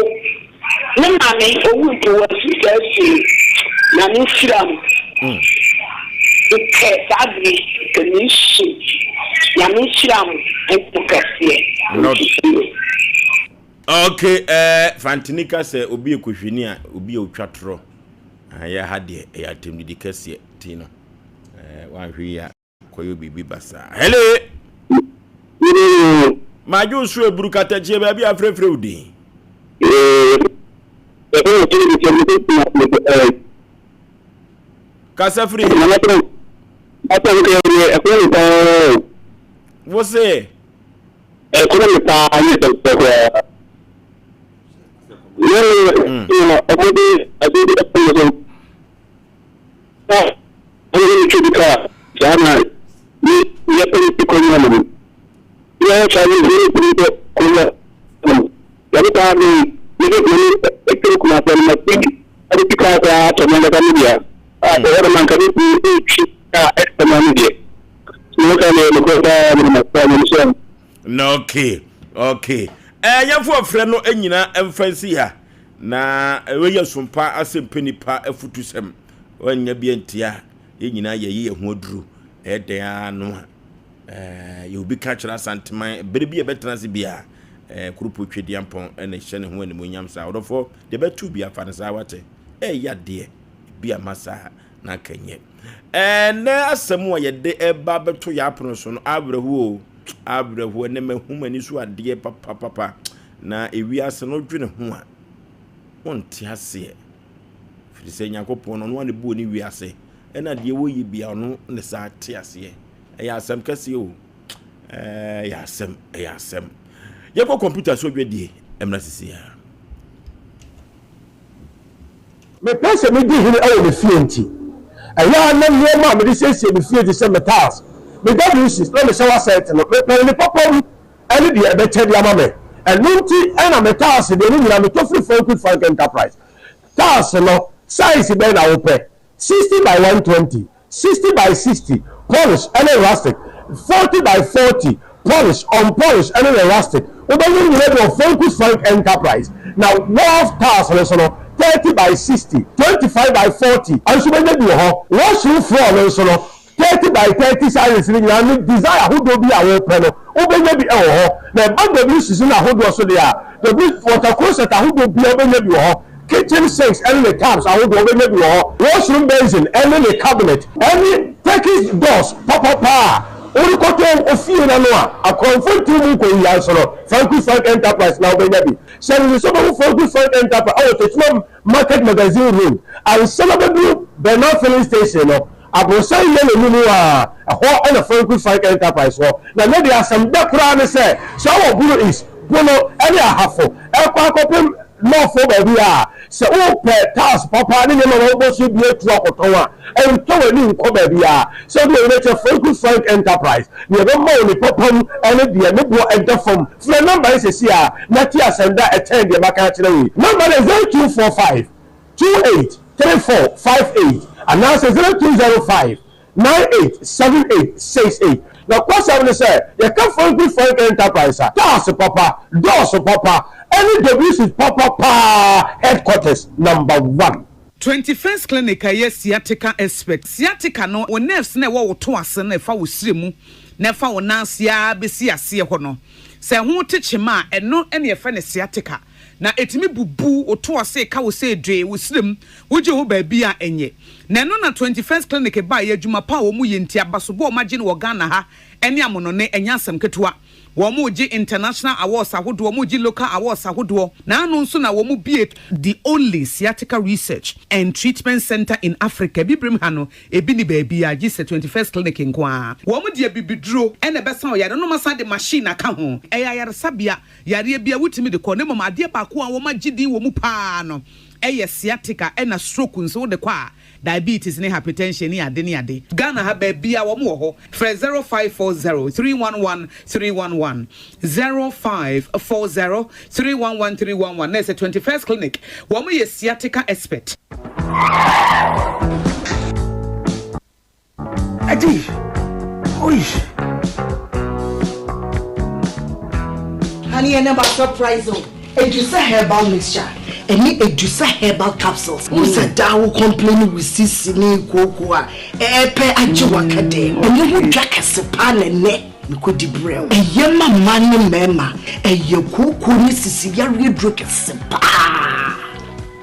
[SPEAKER 7] ne ma me owu to wa si na ni shiram okay sadly can shi ya mi shiram en pokasie
[SPEAKER 1] okay fantinika se obi ekohwini a obi otwatro ya hade ya temdi kase tino wan hwi ya koyo bibi basa hello maju su eburukata je ba bia frefre udi kasa free você okay yafo frɛ no anyina emfansi ha na we Sompa Asem Mpe Nipa afutusem wanya biantia yenyina ye ho aduru den anu ye obi ka kyerɛ santeman bere bi e betena se bia kurupo twedi ampon ene hye ne ho animonyam sa odofo de betu bia fa ne sa wate yade bia masa na kanye na asem wo ye de eba beto ya apono so no abrehu ne mahumani so ade papa na ewiase no dwene ho a wonte ase firise Nyankopon no wane bu oni wiase na de wo yi bia no ne sa te ase ya asem kase o ya asem ye ko computer so dwedie emra sisi ya
[SPEAKER 8] me pese me di hini awo me fienti aya na me ma me sese me fienti se metals me WC let me show set no me popom ani de be che dia ma me enunti na metals de ni na me to free Frank Enterprise tas no size be na ope 60 by 120 60 by 60 polish and elastic 40 by 40 polish unpolished and elastic obey ni level of Frank Enterprise now wall tas no 30 by 60 25 by 40 and so many do ho wash you floor so no 30 by 30 size ni na desire who do be our peno obey be ho na bag be season na ho do so there the water closet who do be obey be ho kitchen sinks and the taps who do obey be ho washroom basin and the cabinet any Turkish doors papa Orikoto ofie na no a comfort mu ko ya so no Frank Enterprise na obey be so we so Frank Enterprise our market magazine room and celebrate Bernard filling station no Adusa ye le mu a ho na Frank Enterprise ho na dey asem da kura ne say so our buru is bono any ahafo akopem no for baby a se o pe task papa ni no bo so bi etu akoton a en to we ni nko baby a so do we let Frank Enterprise ni be mo ni popam ene de ne bo edafom the number is see a na ti asenda attend de maka kire we number is 0245 28 3458 and now say 0205 987868 now question say you come Frank Enterprise task papa doors papa any WC papa headquarters number 1
[SPEAKER 9] 21st clinic aye sciatica expert sciatica no wo nerves na wo to ase na fa wo siremu na fa wo nansia besi ase ho no se ho techema eno ene ye fa ne sciatica na etimi bubu oto ase ka wo se dwe wo sirem wo je ho ba bi a enye na no na 21st clinic ba ye adwuma pa wo mu ye ntia baso bo magine wo Ghana ha ene amono ne enya asem ketewa Womuji international awards ahodo womuji local awards ahodo na anu nso na womu be the only sciatica research and treatment center in Africa bibrim hano ebi ni baby a gise 21st clinic nkwa womu de bibidro ene besa o yare no masa de machine aka ho eya yare sabia yare bia wutimi de ko ne mama de ba ko a womu gidi womu pa no eye sciatica ena stroke nso de kwa diabetes ne hypertension ne ade Ghana ha baby a wo mo ho for 0540 311 311 0540 311 311 na 21st clinic wo mo ye sciatica expert
[SPEAKER 3] Adi. Oi.
[SPEAKER 10] Honey, I never surprise you. Adusa herbal mixture. Any Adusa herbal capsules. Musa dawo complain with sisini kokoa. Epe ajiwakade. Onye hu draka sepa ne mikodi brew. Eyema mani mema. Eye koko ni sisi ya draka sepa.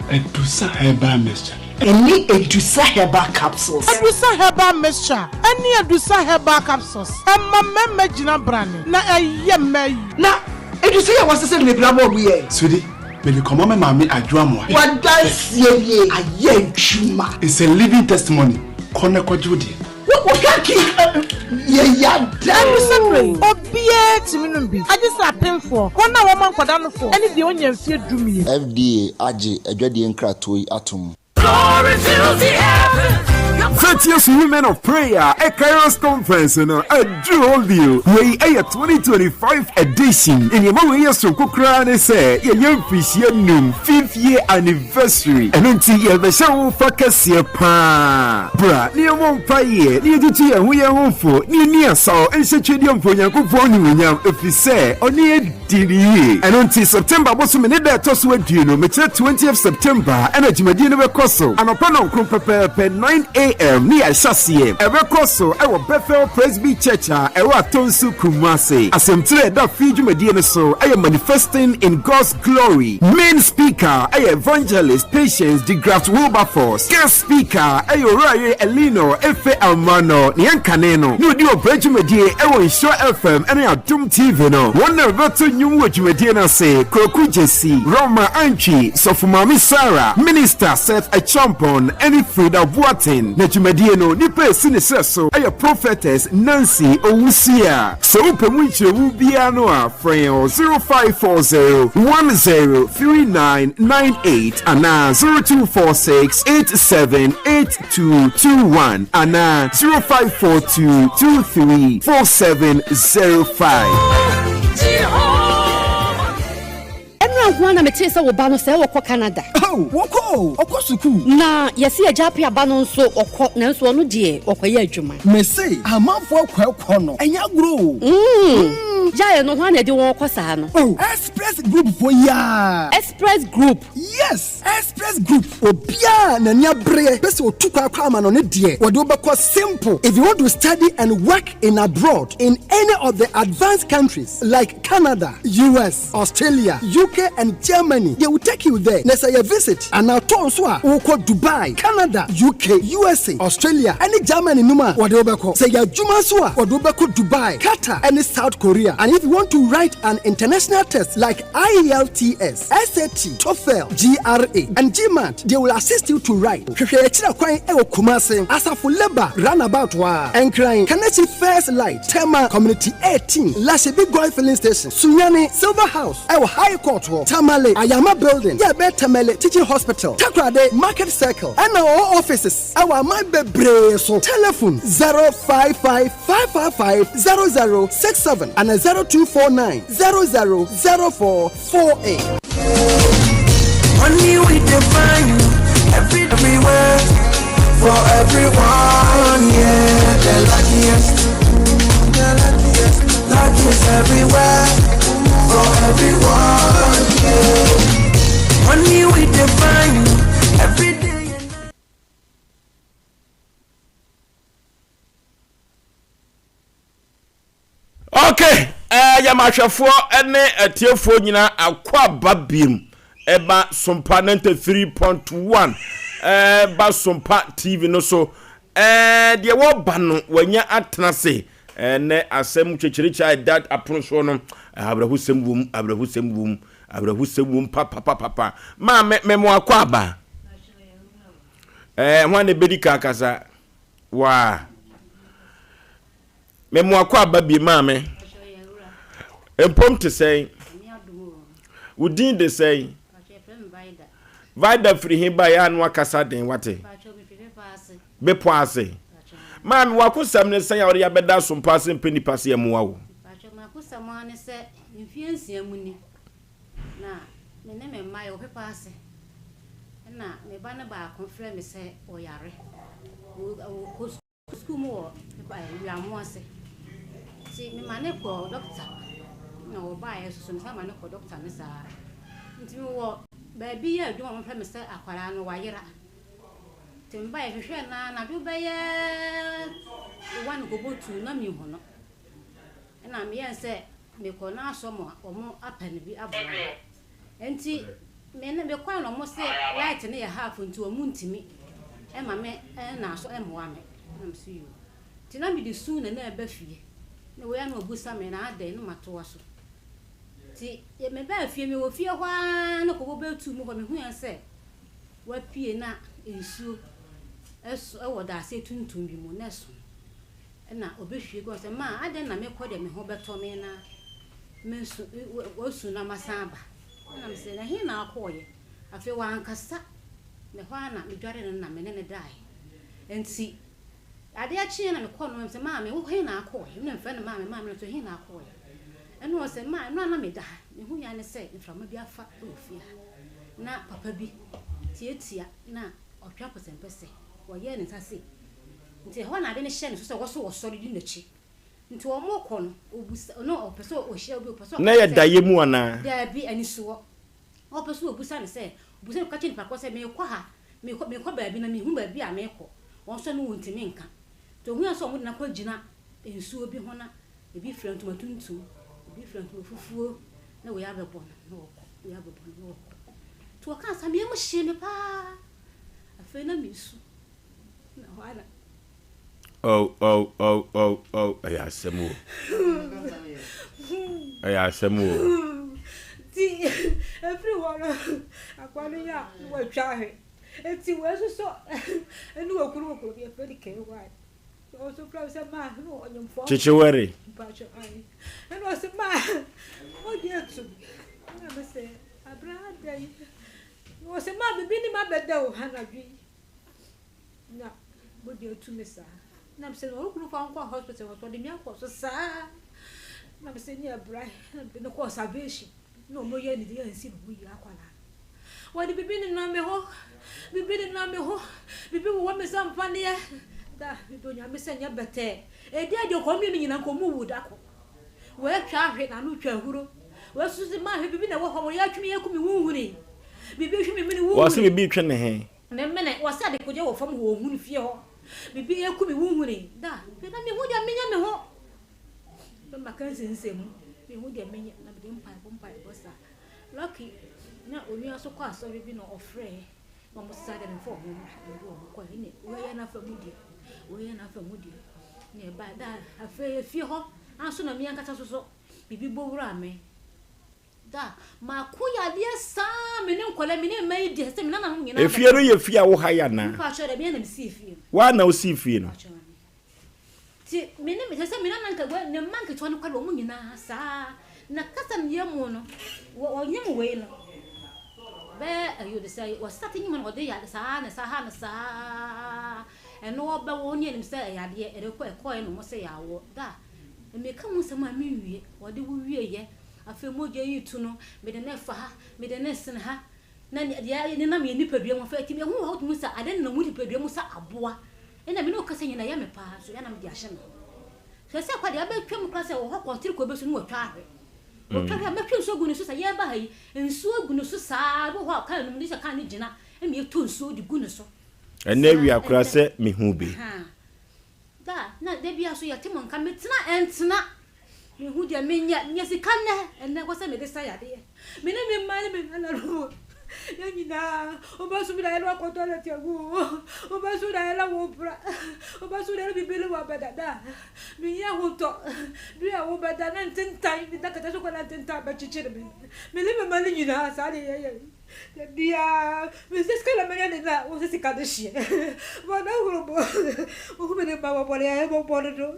[SPEAKER 11] Adusa herbal mixture.
[SPEAKER 10] Any Adusa herbal capsules.
[SPEAKER 12] Adusa herbal mixture. Any Adusa herbal capsules. Emma meme jina brand. Na eyeme.
[SPEAKER 10] Na Adusa ya wasese me brabo we.
[SPEAKER 11] Sweetie, me the common mama adwamo.
[SPEAKER 10] What does ye aye chuma?
[SPEAKER 11] It's a living testimony. Kone kwajudi.
[SPEAKER 10] What can't ya
[SPEAKER 12] damn secret. Obie timinumbi. I just happen for. Kona woman kwadano for. Any the onion fear do me.
[SPEAKER 13] FDA aje edwade nkratoi atom.
[SPEAKER 14] 30th Women of Prayer, a Kairos Conference, and a Jewel View, we a 2025 edition. In your mama, yes, so Kukran say, your young fish, your noon, 5th year anniversary, and until you have a show for Cassia Pa. Bra, near 1 year, near the tea, and we are home for near Saw and Shachadium for Yankupon, if you say, or near DDE. And until September, what's a minute that toss with you know, 20th September, and a Jimadina Cosso, and upon Uncle Pepper 9 a.m. near Shasie, a Recoso, our Bethel Presby Church, our Tonsu Kumase. Asem Mpe that feed you Medina so I am manifesting in God's glory. Main speaker, I evangelist Patience de Graft Wilberforce. Guest speaker, I Uriah Elino Efe Almano Nyankaneno. No dio Bridge Media, I Show FM and I Doom TV no. One Roberto New Medina say, Kroku Jesse, Roma Anchi, Sofumami Sarah, Minister Seth Achampon, any Frida Buatin, Nejumediano, Nipe Siniseso, a prophetess Nancy Owusia. So Pemuche Wubianoa, Freo 0540 103998 and 0246 878221 and 0542 234705.
[SPEAKER 15] Wana metesa wo ba no se wo Canada.
[SPEAKER 16] Oh, woko, okosuku.
[SPEAKER 15] Na yesi ajape aba no nso okọ na nso onu de okoye adwuma.
[SPEAKER 16] Me say, amafo akwa no. Enya gro.
[SPEAKER 15] Jaye no hwana de won kosa no.
[SPEAKER 16] Oh, Express Group for ya.
[SPEAKER 15] Express Group.
[SPEAKER 16] Yes, Express Group. Obia na nya bre. Pese otukwa kwa ama no ne de. Wode obekọ simple. If you want to study and work in abroad in any of the advanced countries like Canada, US, Australia, UK and Germany, they will take you there. Let's say a visit and now turn so Dubai, Canada, UK, USA, Australia, and Germany numa wadobeko. Say ya juma so wadobeko Dubai, Qatar, and South Korea. And if you want to write an international test like IELTS, SAT, TOEFL, GRA, and GMAT, they will assist you to write. Asa for labor, runabout wa, and crying. Kanachi First Light, Tema Community 18, Lashibi Goy Filling Station, Sunyani, Silver House, our High Court, Tamale, Ayama Building, Tamale Teaching Hospital, Takrade Market Circle, and our offices. Our Mabe so telephone 055-555-0067 and 0249-000448.
[SPEAKER 17] Money we define everywhere for everyone, yeah. The luckiest everywhere for everyone, yeah. Money we define every day.
[SPEAKER 1] Okay, Yamashafo ene etiefo nyina akwa babiem eba Sompa 93.1 ba Sompa TV no so de wo ba no wanya atenase ne asem chechiricha that approach no abrahusem wum papa ma memo akwa aba wane bedika kasa wa memo akwa aba bi mame empom to say udin de say vida free him by an wakasa den wate be poase man wakosam ne san ya ori abeda Sompa Asem Mpe Nipa se amuwa wo
[SPEAKER 18] pacho makosam ane se mfiansi amuni na me mai o pepa ase na me ba na ba confirm me se oyare o school mo ba ya mo ase si me mane ko doctor na o ba yeso so me sa mane ko doctor ne sa nti me wo ba bi ya adwuma mo fa me se akwara no wayera timba ye hwehwe na do be ye wan go botu na mi ho no na me yen se me ko na asomo omo apane bi abo enti me na me kwa no mo se light ne ye half nti o mu ntimi e ma me na so e mo ame na me see you ti na mi di su na ebe fie na we ya na obusa me na ade no mato aso ti me ba fie me wo fie hwa na ko bo betu mu ko me hu ya se wa pie na ensu eso e wo da se tuntum bi mu na so na obehwie go se ma ade na me ko de me ho beto me na me su wo su na masaba na me se na hi na akoye afi wa ankasa me hwa na me dware na me ne dai enti ade a chi na me ko no me se ma me wo hi na akoye me mfa na ma me to hi na akoye eno wo se ma no na me da me hu ya ne se mframa bi afa ofia na papa bi tietia na otwa posempese wo ye ne sase nti ho na ade ne hye ne so se wo so wo sori di nachi nti wo mo ko no obusa no opeso o hye obi opeso
[SPEAKER 1] na ye daye mu ana
[SPEAKER 18] da bi ani so opeso obusa ne se obusa ka chi ne pa ko se me ko ha me ko ba bi na me hu ba bi a me ko won so no wontimi nka to hu aso mo na ko gina ensuo bi ho na ebi frant matuntu ebi frant fufuo na we ya bebo na wo ko we ya bebo na wo ko to ka sa me mo hye me pa afa na me su na ho ana
[SPEAKER 1] aya semu aya semu
[SPEAKER 12] ti everyone akwani ya wo twa he eti we so enu okuru bi afedi ke why o so pra se ma no onyomfo
[SPEAKER 1] chichiwere
[SPEAKER 12] pacho ai enu se ma o di etu na me se abrada yi o se ma bibi ni ma beda o hanadwi na bo di etu me sa na me se no okuru fa nkwa hospital wo to de mi akọ so sa na me se ni abrai na be no ko salvation no mo ye ni de yansi no yi akwala wadi bibi ni na me ho bibi wo me sampa ne da do nya me se nya bete e dia de ko mi ni nyina ko mu wuda ko we twa hwe na no twa huro we susi ma hwe bibi na wo ho ya twimi yakumi wuhuri bibi hwe mi ni wuhuri
[SPEAKER 1] wo se bibi twa ne he
[SPEAKER 12] ne mene wo sa de ko je wo fam ho hunu fie ho bibi yakumi wuhuri da be na me hu dia menya me ho be makanse nsemu me hu dia menya na be mpai bossa lucky na oni aso kwa aso bibi no ofre mo musade ne fo mo ko ni we ya na famudi ne ba da afa fie ho aso na mi ankata so bibi bowura me da ma ku ya de sa me ne nkola me ne mai de se me na ho nyina
[SPEAKER 1] efie no ye fie a wo haya na
[SPEAKER 12] pa cho de me na me si fie
[SPEAKER 1] wa na o si fie no
[SPEAKER 12] ti me ne me se me na nka gwa ne manke to no kwa mo nyina sa na kasa ne mu no wo nyem we no be ayo de say was starting man ode ya sa na sa eno be wo nye nim say ya de e no mo say ya wo da me ka mu se ma me wie ode wo wie ye afa moje yitu no me de na fa ha me de na sen ha na ne na me nipa dua mo fa ti me hu ho tu sa ade na mu nipa dua mo sa aboa ena me no kasa nyina ya me pa so ya na me de ahye no so se kwa de abetwam klase wo ho kontiri ko be so no watwa ahwe otwa me twa nso gu ne so sa ye ba ha yi nso gu ne so sa bo ho ka no ni sa ka ne gina e me to nso di gu ne so
[SPEAKER 1] ena wi akura se me hu bi
[SPEAKER 12] da na de bia so ya temo nka metena entena me hu dia menya sika ne ena ko se me de sa ya de me ne me ma ne me na ro ya nyina o ba su bi da elo ko to le tiagu o ba su da elo wo bra o ba su da elo bibele wa badada mi ya ho to du ya wo badada ntintan bi da ka ta so ko na ntintan ba chichire me le me ma le nyina sa le ye Dia, Mrs. Calamania was a Kadishia. But no, who made a power body I ever wanted to.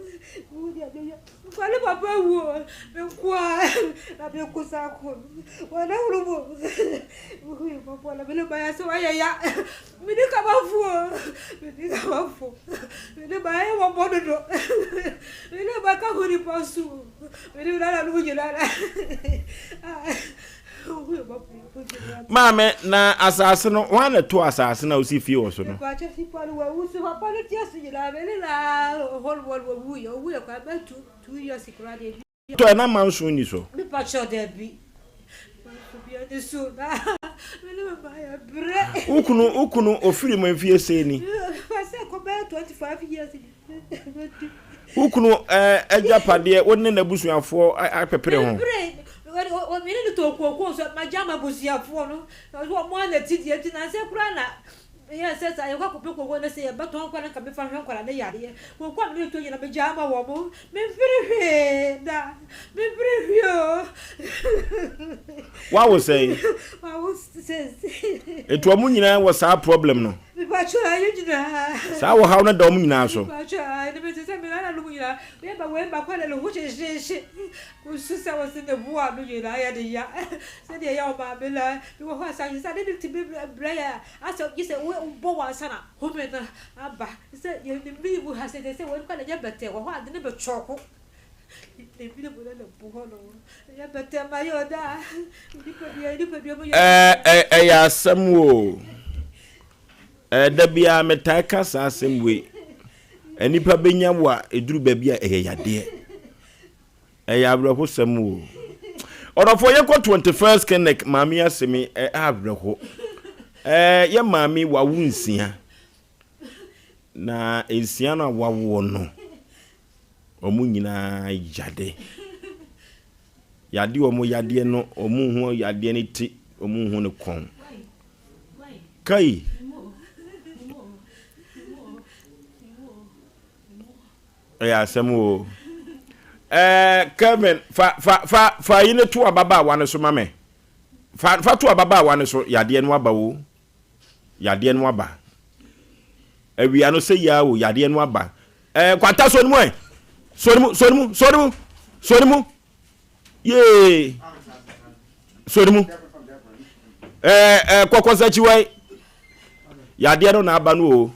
[SPEAKER 12] Follow Papa War, no quiet, not your Kusaku. What I will buy so I didn't come out for. We didn't come out for. We didn't buy one wanted to. We didn't back up with the pursue. We didn't know you.
[SPEAKER 1] Mame na asase no wan to asase na osi fie wo so no to na manso ni so
[SPEAKER 12] me pacho de bi
[SPEAKER 1] ukunu ofiri mo fie se ni ukunu ajapade wonne na busuafo apepere ho
[SPEAKER 12] o menino to kokon so majama busiafo no so mo na tidi enti na se kura na ya se sa yo kwa kokon na se baton kwa na ka be fa hwan kwa na yare ko kwa me to yina majama wo mo me frihwe da me frihwe
[SPEAKER 1] wa wo say eto amu nyina wo sa problem no
[SPEAKER 12] me pacho ayo jina
[SPEAKER 1] sa wo hawo na da mu nyina so
[SPEAKER 12] pacho ai ne be se me na lu nyina we ba kwa le lu che ususa was in the bois no yina ya de ya se de ya o ba be la bi wo ha sa de ti be braya aso you say we bo wa sana ho me na aba se ye ni bi bu ha se de se we kwa na ya bete wo ha de ne be choko de bi le bo na bo ho no ya bete ma yo da di ko mo
[SPEAKER 1] ya Asem wo da bia metaka sa Asem we enipa benya wa eduru ba bia yade abrako Sam wo orofo ye ko 21st kenek mami Asemi abrako ye mami wa wunsia na ensia na wawo no omu nyina yade omu yade no omu hu yade ni ti omu hu ne kon kai Asem wo Kevin fa yine to ababa wane so mame fa to ababa wane so yade no aba wo yade no aba awia no se ya wo yade no aba kwata so no so mu ye so mu kokosa chiwai yade no na aba no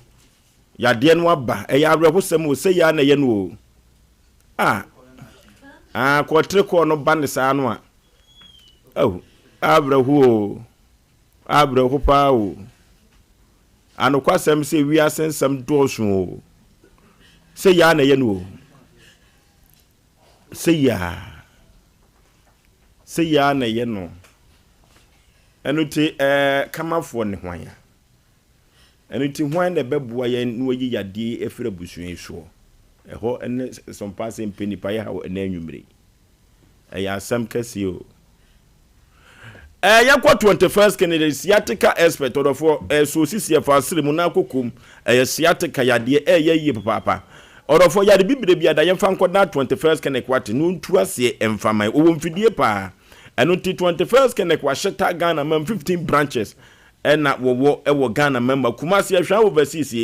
[SPEAKER 1] yade no aba ya abreko Sam wo se ya na ye no kotre ko no ban sa no abrahu pa o anokwa Sam se wi asensam doso se ya na ye no se ya na ye no enuti kamafo ne hwan ya enuti hwan na beboa ye no yi yade efere busuan so eho ene Sompa Asem Mpe Nipa ya ha na anwumre ya Asem kase o yakwa 21st Kennedy sciatica expert odofo so sisi fa asirimu na kokum sciatica yade ye papa odofo yade bibire bia da yemfa nkoda 21st Kennedy kwate no ntu ase emfamai owo mfidie pa eno 21st Kennedy wa sheta Ghana mam 15 branches ena wo Ghana member Kumasi ahwa overseas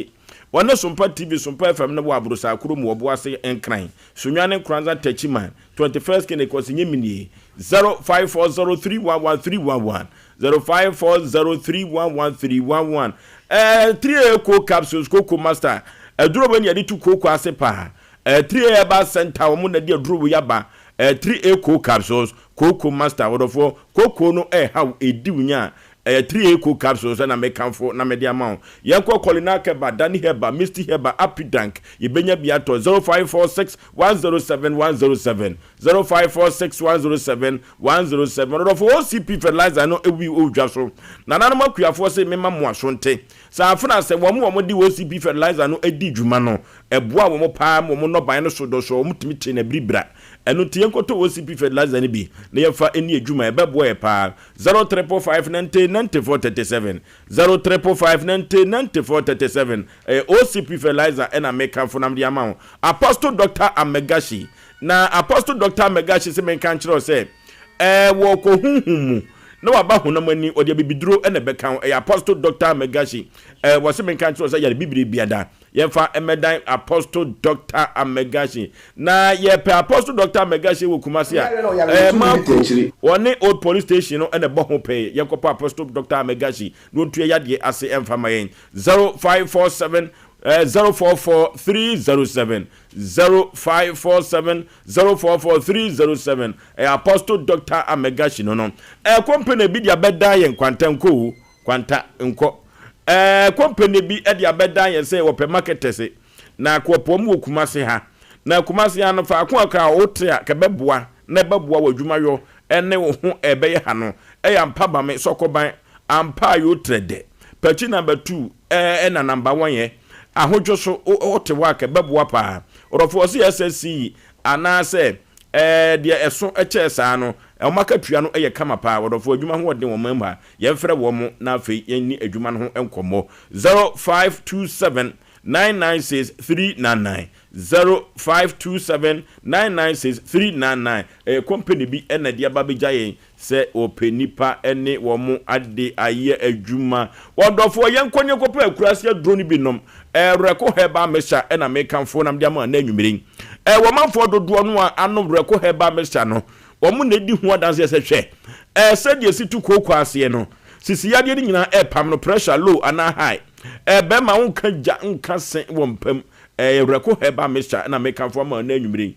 [SPEAKER 1] wana Sompa TV Sompa FM na wo Adusa akuru mu obo ase enkran sunwane kranza tachiman 21st Kennedy kwase nyemini 0540311311 0540311311 3 eco capsules cocoa master aduro bani ade tu cocoa ase pa 3 herbal center wo na de aduro yaba 3 eco capsules cocoa master wodofo cocoa no ha ediwunya 3 eco capsules na mekanfo na media amount yanko kolina keba dani heba misty heba apidank ibenya biato 0546107107 0546107107 rodofo OCP fertilizer no ewi odwaso na nanu makuafo se mema mo asonte sa afuna se wo di OCP fertilizer no edi dwuma no eboa wo mo pa mo no ban no so do so mo timi na bribra eno tie nkoto OCP fertilizer ni bi na yefa eni adwuma ebeboa e pa 0345909437 0345909437 OCP fertilizer ena make for nam di amount Apostle Dr. Amegashi na Apostle Dr. Amegashi se men kan kire o se wo ko hunhumu na waba honamani odi bibiduro ene bekan Apostle Dr. Amegashi wose menkan tro say ya bibiri biada yemfa emedan Apostle Dr. Amegashi na ye pe Apostle Dr. Amegashi wo Kumasi a one old police station no ene bo ho pe yekopa Apostle Dr. Amegashi no tue yade ase emfa mayen 0547 044307 0547 044307 Apostle Dr. Amegashi no company bi dia beda yen kwanta nko company bi e dia beda yen say wo pe marketers na akopom wo Kumasi ha na Kumasi ha no fa akwa otra ka beboa na beboa wadwumayo ene wo ho ebeye ha no ampa ba me sokoban ampa yo trede pachi number 2 na number 1 ye ahojo so otewa ka beboa pa orofo so SSC ana se de eso echesa no omaka tua no eye kama pa orofo adwuma ho de wo mamba ye mfre wo mo na afei yenni adwuma no ho enkomo 0527 996 399 0527 company bi ena dia babegya yen se Mpe Nipa ene wo mo ade aye adwuma wodofo yenkonye kopa akurase drone bi nom Wereko herbal mixture ena mekanfo nam dia ma na anwumire wo manfo dodo no anu Wereko herbal mixture no wo mo na di ho adanse se hwe se die situ kokko ase no sisi yade ni nyina pam no pressure low ana high be ma wonka ja nka sen wo mpam Wereko herbal mixture na mekanfo ma na anwumire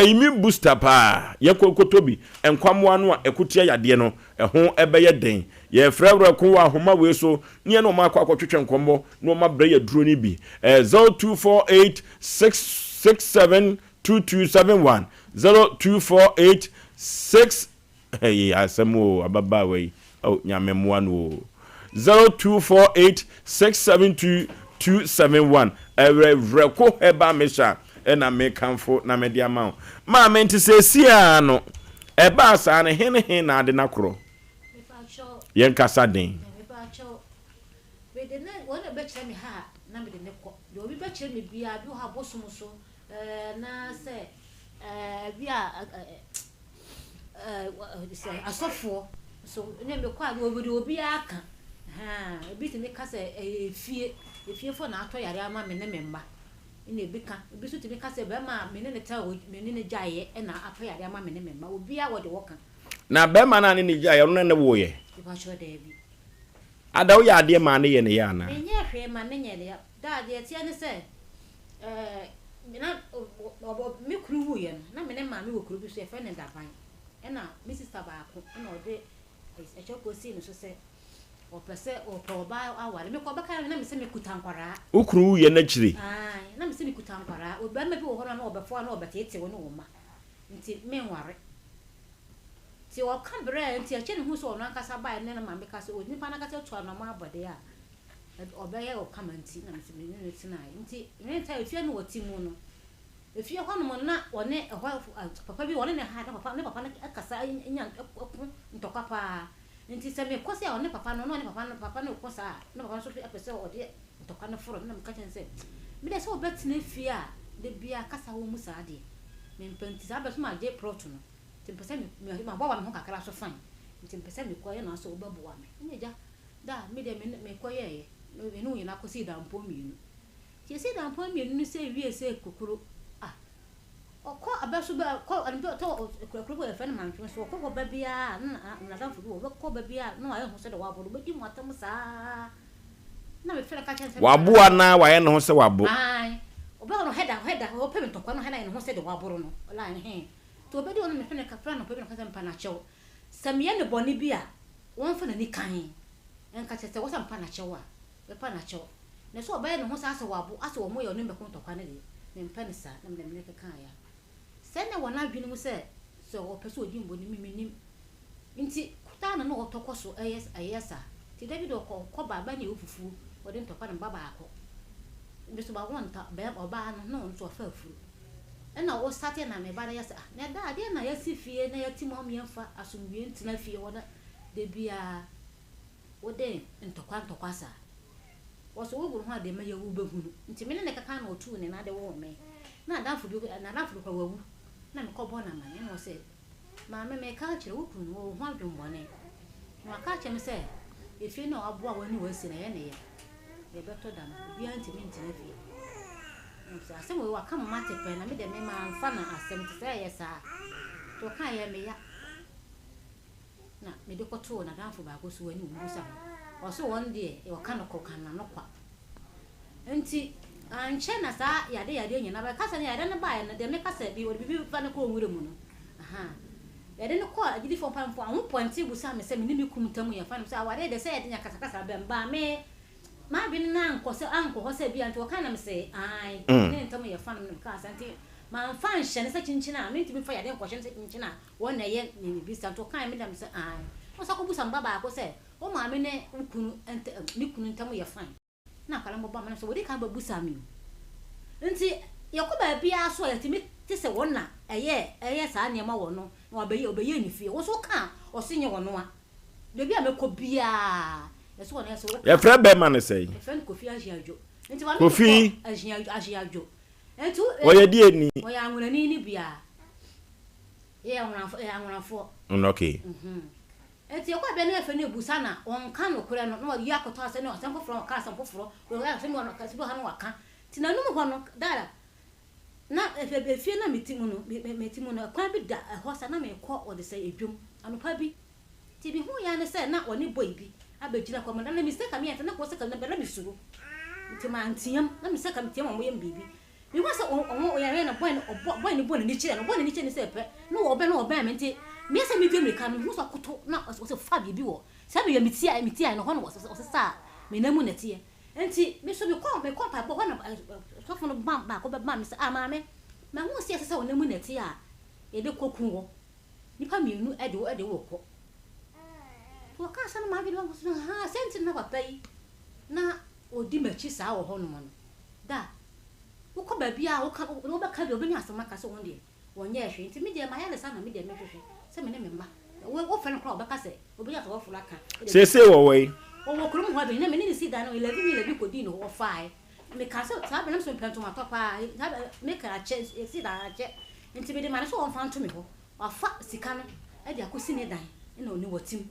[SPEAKER 1] immune booster pa yekokotobi enkwamwa no ekotia yade no ho ebeye den ye frɛ Wereko wa homa we so nie no ma kwakotwetwe nkombo no ma bra ya duro ni bi 0248667221 0248 asemo ababa we nyamemwa no 0248672271 Wereko herbal mixture na mekanfo na media ma ma menti sesia no eba sa ne hen na ade nakro yen kasa den
[SPEAKER 12] we de na wona be kire me ha na me de ne ko de obi be kire me bia bi ha bosom so na se bia asofo so ne me kwa de obi aka ebi te me kasa efie fo na ato yare ama me ne memba ina ebika ebi so te me kasa be ma me ne ta me ne jaye na ato yare ama me ne memba obi a wo de woka
[SPEAKER 1] na be ma na ne jaye no ne wo ye
[SPEAKER 12] ba cho de bi
[SPEAKER 1] ada wo ya de ma ne ye ne ya na
[SPEAKER 12] enye hwe ma ne nye ya da de tie ne se me na me kuru wo ye na me ne ma me wo kuru bi so e fe ne daban na me sister ba ko na o de e choko si no so se o pese o proba awale me ko baka na me se me kutankwara
[SPEAKER 1] ukuru ye na chiri
[SPEAKER 12] na me se me kutankwara o ba me bi wo ho na o befo na o betete wo no wo ma nti me nware ti o kan bre nti a chene hu so no ankasa ba ne na ma me kasa o nipa na kasa to na ma abode a o be ye o kama nti na me se me ne tina nti me ta efie no woti mu no efie ho no na one papa bi one ne ha na papa na kasa nya ntokwa pa nti se me kosi a one papa no papa no kosa na papa so apese o de ntokwa na foro na me ka chen se me de se o betina fie a de bia kasa wo mu sa de me mpenti sa be so ma je proto no timpese me ma bwa me ho kakra so fan timpese me koye na so obaboa me nja da me de me koye me no yina kosi da mpo mienu ti si da mpo mienu se wie se kokoro okọ abaso ba ko anto to kokoro e fa na mantwe so kokọ ba bia na da fu wo kokọ ba bia na wa ye ho se da wa bodo ba di mu atam sa na me fere ka chen se
[SPEAKER 1] wa boa na wa ye no ho se wa bo
[SPEAKER 12] ai oba no heda o pe me to kwa no heda ye no ho se da wa boro no la he to be de on me fene kakra no pe me kasa mpa na chew samye ne boni bia won fa na ni kan en ka chese wo sampa na chew a be pa na chew ne so oba ye no ho sa ase wa bo ase wo mo ye no me ko to kwa ne de me mpa ne sa na me ka kan ya se ne wona adwene mu se so o pe so odi mboni miminim nti kuta na no otokoso ayesa ti David ko baba ne ofufu odi ntokwa na baba akọ be so ba wonta be oba no so fa afuru na o start na me bada yasa na da ade na yasi fie na yati mo mienfa asumwie ntina fie wona de bia wode ntokwa sa wo so wo ho ade ma ye wo behunu nti me ne kaka na otu ne na de wo me na da fu na da fu kwa wu na me ko bona ma ne no se ma me ka kire wo kunu wo ho adwon bone na ka che me say if you know aboa wani wasi na ye ne ye beto da no bi anti minti na fi nti asem we waka mama tepe na me de me ma mfa na asem te say yes a to kan ye me ya na me de koto na danfo ba ko so wani wusa o so won de e waka no kokan na no kwa nti anche na sa yade nyina ba kasa ne yade ne ba na de me kasa bi wodi bi fa ne ko nwure mu no aha yade ne ko agidi fo pamfo ahun ponti busa me se me ni mi kumtamu ya fa ne sa wade de se yade nya kasa ba mba me ma bi na anko se bi anto kan na me se ai ne ntamu ya fa ne kasa nti ma fa nhye ne se chinchina me nti bi fa yade nko hye ne se chinchina won na ye ni bi sa to kan me da me se ai o sa ko busa mba ba ko se o ma me ne nkunu ni kunu ntamu ya fa na kala mo ba ma so wodi kan ba busa mi nti yakoba bia so yatimi te se wona eye saa ne ma wono na obeye ni fie wo so ka o se nye wono a de bia mekọ bia yeso wona yeso
[SPEAKER 1] ya fra be ma ne sei
[SPEAKER 12] e friend kofi ajiajo nti wa
[SPEAKER 1] kofi
[SPEAKER 12] ajiajo nti
[SPEAKER 1] wo ye die ni
[SPEAKER 12] wo ya nwuna ni bia ye nwunafo
[SPEAKER 1] okay
[SPEAKER 12] enti yakọ be na efe na ebusa na on kan no kure no na wo ya koto ase ne o sampo fro ka sampo fro wo ya se me wona ka sibo ha no waka tina no ho no dara na efe fie na metimu no kwa bi da hosa na me ko o de se edwom anopa bi ti bi hu ya ne se na oni boy bi abegina kwa na mistake am yenta na ko se ka na bela bisuru nti ma antiam na mistake am tiam mo yem bibi mi wa se o ya na boy ni boy ni chire no boy ni chire ni se pe no wo be me nti me se me dwem ka no hu so koto na o se fa bibi wo se be ya mitia no ho no o se sa me na mu na tie enti me so me ko pa bo na so fo no ba ko ba me se amame ma hu se se wona mu na tie a e de kokun wo nipa mienu e de wo ko to ka sa no ma bi do so ha senti na papa yi na odi machi sa wo ho no mo da wo ko ba bia wo ba ka bi obi ni asema ka so won de wonye ehwe enti me de ma ya le sa na me de me hwehwe se me ne me ma wo fa no kra wo ba ka se obi ya to wo fula ka
[SPEAKER 1] se wo we
[SPEAKER 12] wo krum ho be na me ni si da no 11 ko di no wo fa me ka se sa be na so planto ma to pa me ka che si da che enti me de ma so won fa nto me ho wa fa sika no e de akosi ne dan e na oni watim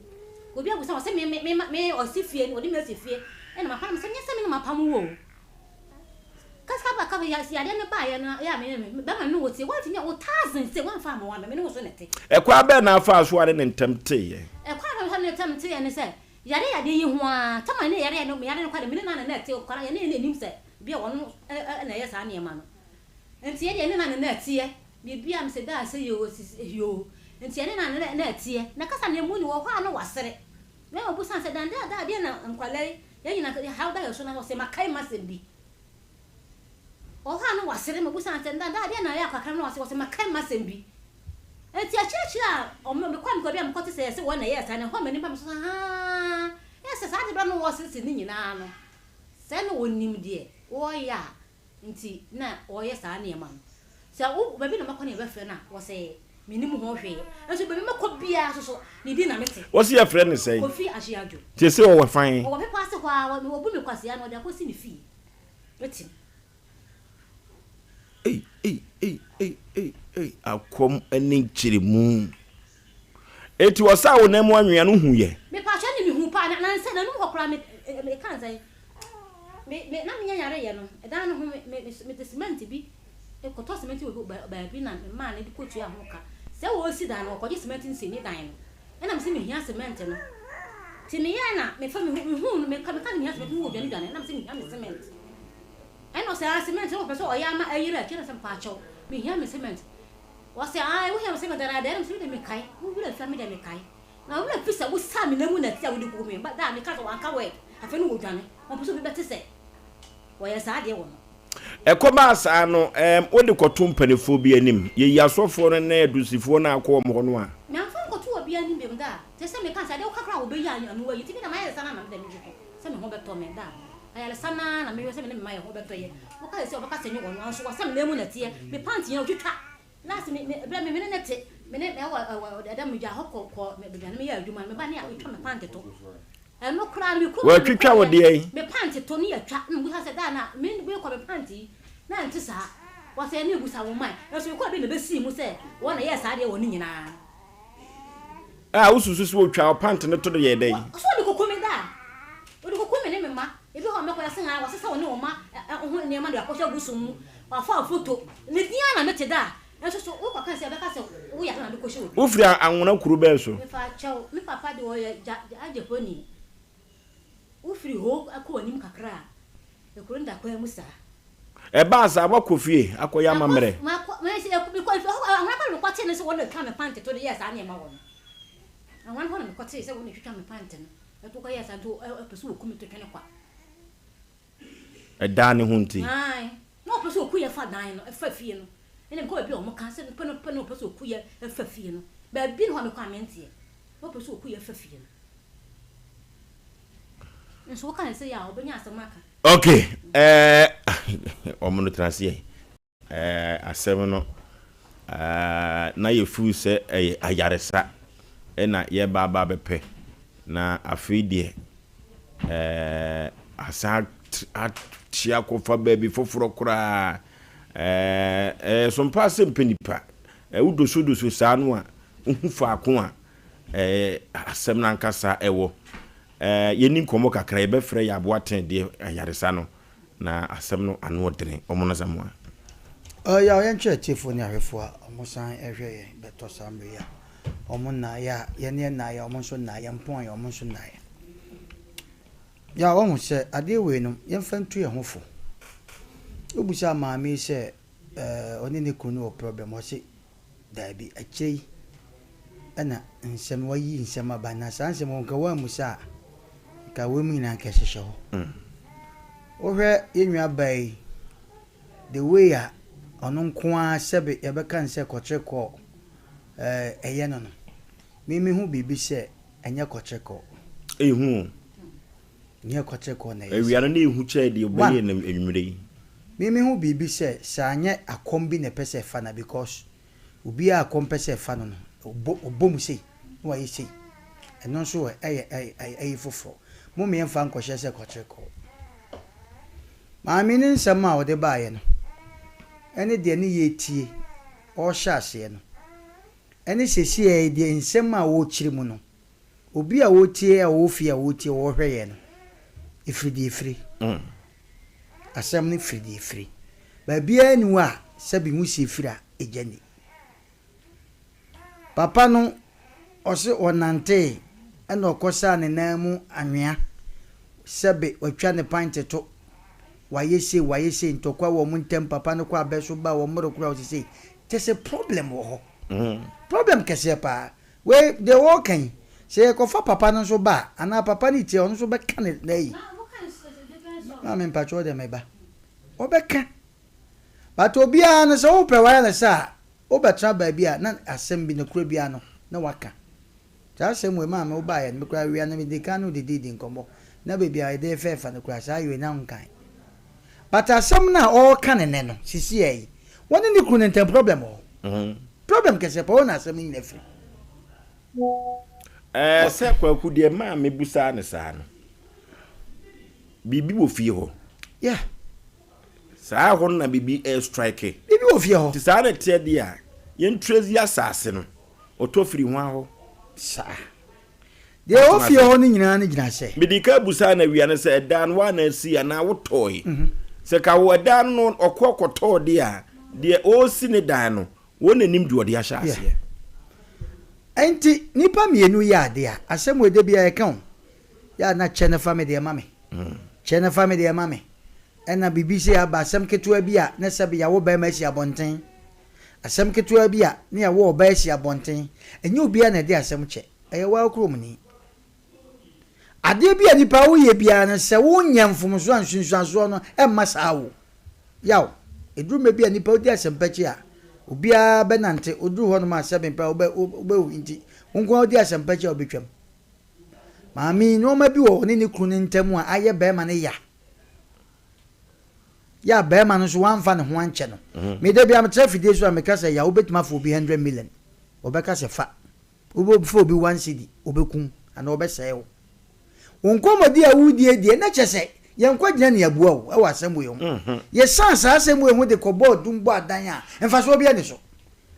[SPEAKER 12] obi abusa wo se me o si fie no odi me si fie e na ma fa me se nyese me no ma pam wo kasa ba ka ya si ade ne ba ya na ya me ba ma no wotie what nya 1000 se wan fa ma wa me no so nete
[SPEAKER 1] e kwa be na afa so ade ne ntamte ye
[SPEAKER 12] e kwa na ne ntamte ye ne se yare yi ho a tama ne yare no yare no kwa de me na ete kwa ya ne nim se bia wono na ye sa ne ma no enti ye ne na ete bibia am se da se yo enti ye ne na ete na kasa ne mu ni wo kwa no wasere me obu san se dan da de na nkwale ye nyina how da yo so na se makai masembi o ha no wasere me bu san se dan da de na ya kwakra no se makai masembi enti a church a o me kwa nko bia me kote se wo na ye sa ne ho me ni pa me so ha yes sa de bra no wo se ni nyina no se no wonim de wo ya nti na o ye sa na e ma se wo ba bi na makwa na be fe na wo se minim ho hwe enso ba bi makwa bia so ni di na mete
[SPEAKER 1] wo se ya friend ni say
[SPEAKER 12] kofi ajiajo
[SPEAKER 1] ti se wo fan
[SPEAKER 12] wo be pass ho a wo bu me kwase ya no de akosi ni fi wetin
[SPEAKER 1] akom ani chirimu eti wasa wo na mu anwea no hu ye
[SPEAKER 12] me pa cha ni me hu pa na nse na no hokora me kan sai me na me nyare ye no e dan no hu me cement bi e ko to cement we ba bi na ma na di ko tu ya ho ka se wo si dan no ko di cement nsi ni dan no e na me se me hia cement no ti me ya na me fa me hu me ka me hia cement wo bi ni dan na me se me hia me cement e no se cement wo pe so o ya ma ayira kira se pa cho me hia me cement wase ai wo hia me cement da da me se me kai wo bi la fa me da me kai na wo la pisa wo sa me na mu na tia wo di ko me ba da me ka so anka we afa no wo dwane wo pe so bi bete se wo ya sa de wo no
[SPEAKER 1] e koma asa no wo de koto mpanefo bi anim ye yasofo no na edusifo na akọ mo no a
[SPEAKER 12] na fa koto obi anim be mda te se me ka sa de wo kakra wo be ya anu wa yiti bi na ma ya sa na me da me jiko se me ho be to me da ayale sana na me se me ma ya ho be to ye wo ka se wo ka se nyi wo no so wa sa me na mu na tie me panty ya otwitwa last me bra me na nete me ne wa da me ja hokko me be na me ya adwuma me ba ne ya otwa me panty to e no kra me
[SPEAKER 1] wa twitwa wo de yi
[SPEAKER 12] me panty to ne ya twa no bu ha se da na me be ko me panty na nti sa wa se ne bu sa wo mai e so ko be me be si mu se wo na ye sa de wo ni nyina
[SPEAKER 1] Ah, ususu wo twa pant ne to de ye dey.
[SPEAKER 12] So de kokome da. O de kokome ne mema. Ebi ho meko yase ha wasesa wo ne wo ma ho ne ma de akosha gusumu. Wa fa photo. Ne dia na mete da. Enso so wo kwaka se be ka se wo ya na de koshe wo.
[SPEAKER 1] Wo firi anwona kuru be so.
[SPEAKER 12] Me fa chaw, me papa de wo aje poni. Wo firi ho akọ anim kakra. E kuru nda kwa musa.
[SPEAKER 1] E ba sa ba kofie akoya mamre.
[SPEAKER 12] Ma se e ku ko anwa kwa me kwate ne se wo le ka me pante to de yes ane ma wo. Anwa ho na me kwate se wo ne twitwa me pante no. E to ko yes anto e peso wo ku me to twene kwa.
[SPEAKER 1] E da ne hunti.
[SPEAKER 12] Ai. No peso wo ku ye fa dan no, e fa fie no. Ene ko bi o mo kan se peno peso wo ku ye e fa fie no. Ba bi no me kwa mentie. No peso wo ku ye fa fie no. Nso kan se ya obenya asamaka.
[SPEAKER 1] Okay. Omono transie. Asem no na ye fu se ayaresa. Na ye baba bepe. Na afidie asa atia ko fa baby foforo kura Sompa Asem Mpe Nipa. Udoso sa no a uhu fa ko a asem na nkasa ewo. Yeni komo kakra ebe frɛ ya boaten de ayaresa no na asem no anu odene omono zamwa.
[SPEAKER 3] Ya yen chefo ni ahwefo a omosan ehwe ye beto sambe ya. Omona ya yene na ya omonso na ya mpon ya omonso na ya. Ya wo se ade we no yen fantu ye hofo. Obusa maami se oni ne kunu o problem o se da bi achei ana nsem wayi nsem abana sansem won ka wa musa ka we mi na ka hyehyɛ ho o hwɛ yenwa bai the way a ono nko a sebe ye beka nse kɔkyekɔ ɛyɛ no no mimi hu bibi se enye kɔkyekɔ
[SPEAKER 1] ehu
[SPEAKER 3] nye kɔkyekɔ na
[SPEAKER 1] ewia no na ehu kyɛ de obaye na enwure yi
[SPEAKER 3] mimi hu bibi se sanye akombi ne pese fa na because obi a kompese fa no obom sei no ayi sei eno so ayi fofo mo me mfa nkɔhye se kɔkyekɔ maami ne nsɛm a ɔde baaye no ene de ne yetie ɔhye ase no ene sesi e de nsɛm a wo kyiri mu no obi a wotie a wo fi a wotie wo hwɛ ye no ifiri asɛm ne firi ba bia ni wa sabi hu si firi a ejani papa no ɔse ɔnante ɛna ɔkɔsa ne namu anwea sɛbe ɔtwa ne pante to wayese ntokwa wo mu ntem papa no kwa abeso ba wo moro kura ɔse there's a problem wo ho problem kese pa we the walking say kofa papa no so ba ana papa ni tie ono so be kan nei na me mpacho de meba obeka but obia no so ope wa na sa obetra ba bia na asem bi no kura bia no na waka ja asem we ma me oba ya me kura wi na me de kan no de nkomo na be bia de fefa no kura sa yo na nkan but asem na all kan ne no sisi yi woni ni kru ne ntem problem o problem kese pa wona asem ni nefi
[SPEAKER 1] se kwaku de ma me busa ne sa no bibi wo fie ho
[SPEAKER 3] yeah
[SPEAKER 1] sa ho na bibi strike
[SPEAKER 3] bibi wo fie ho
[SPEAKER 1] ti sa na tie de a yen trazi asase no otofiri ho aho
[SPEAKER 3] sa de o fie ho ni nyina ne gina se
[SPEAKER 1] bidika busa na wi na se dan wa na si ana wo toy se ka wo dan no okokoto de a de o si ne dan no wona nim de ode ahase
[SPEAKER 3] enti nipa mienu ya de a asem we de bia e kan ya na chene family de mame chene family de mame ena BBC aba asem ketua bia na sabe ya wo ba ma si abonten asem ketua bia na ya wo ba si abonten enye obi na de asem che eye wa krom ni ade bia nipa wo ye bia na se wo nyamfom so ansunsuaso no e masa wo yaw edrume bia nipa odi asem pechi a obia benante odru ho no ma Asem Mpe obe inti unko odi Asem Mpe obetwam maami no ma bi wo ni kunu ntemu a aye be ma ne ya be ma no so wanfa ne ho anche no me de bia me trafide so me ka say ya obetima fo bi 100 million obeka se fa obefo bi 1 cedi obekun ana obeseye wo unko modi a wudie die na chese yenkwa gina ne abua wo e wa asem we ho ye sansa asem we ho de kobo dumbo adan a emfa so bia ne so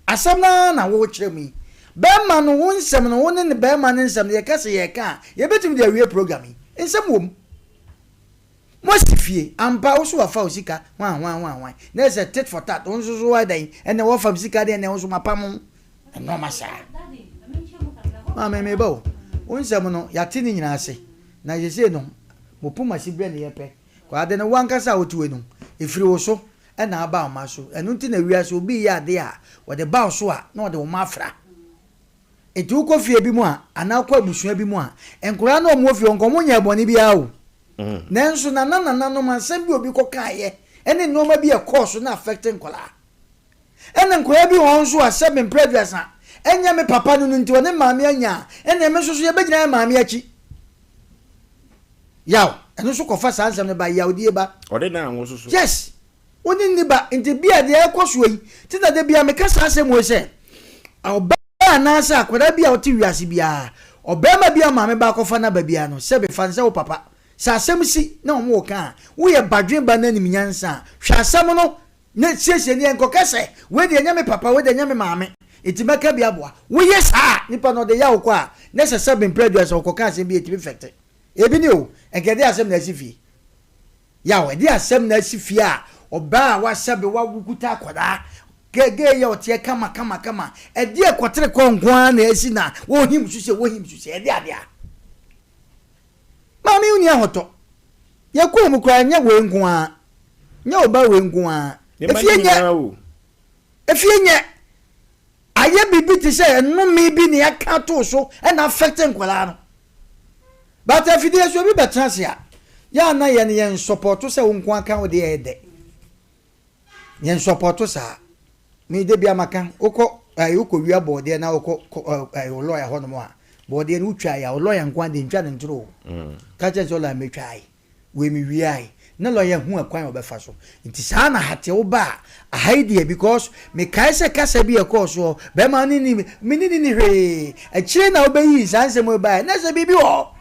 [SPEAKER 3] asem na wo kire mi Bema no wonsem no won ne bema ne nsem ye kase ye ka ye betim de awie programming nsem wom Mosifie ampa wo so afa osika wan na se tit for tat won so why dan ene wo fam sika de ene won so mapam no masa ma me bo wonsem no yate ni nyina ase na ye se no mo puma si bre ne ye pe kwa de no wankasa wotuwe no efiri wo so ena aba o maso enu nti na wiase obi ya de a wo de ba so a na wo de wo mafra etu ko fie bi mu a ana kwa busua bi mu a enkura na o mo fie onko mo nya boni bi a o nanso na no masem bi obi kokaye ene noma bi e course na affecting kola ene nkoya bi won so Asem Mpe Nipa enya me papa no nti woni maami anya ene me so ye begina maami achi yaw ene so kofa sansem ne ba yaw die ba
[SPEAKER 1] ode na anwo so
[SPEAKER 3] yes oni ni ba nti bia de ekoso yi ti na de bia me kasa asem wo se oba na sa akwada bia oti wiase bia obema bia maami ba kofa na ba bia no se be fanse wo papa sa asem si na omo ka wo ye badwen ba na nim nyansa hwa asem no na siesie ne enko kase we de nya me papa we de nya me maame etimeka bia boa wo ye sa nipa no de ya wo kwa na se Asem Mpe Nipa so ko ka asem bi etimi fekte ebi ni o enkede asem na asifie ya we de asem na asifie a oba wa sabe wa wukuta akoda gege ya otie kama e de ekotre konkwan na esi na wo him suse e de ade a Mami uni ahoto. Yakwo mu kwa nya we nko a. Nya oba we nko a. Efie nya. Aye bibi ti say nnome bi ne aka to so e na affect nkwala no. But afidie so bi betrase a. Ya na ye ne yen support say nko aka wo de ede. Yen support sa. Me de bia maka. Ukọ uko wi abode na ukọ lawyer ho no mo a. Body no try ya lawyer nkwan de ntwa ntro ka che so la me try we mi wi ai na lawyer hu akwan obefa so nti sa na hate wo ba a idea because me kai se kasa bi e course so be ma ni ni hwe a chire na obeyi sanse mo ba na se bibi ho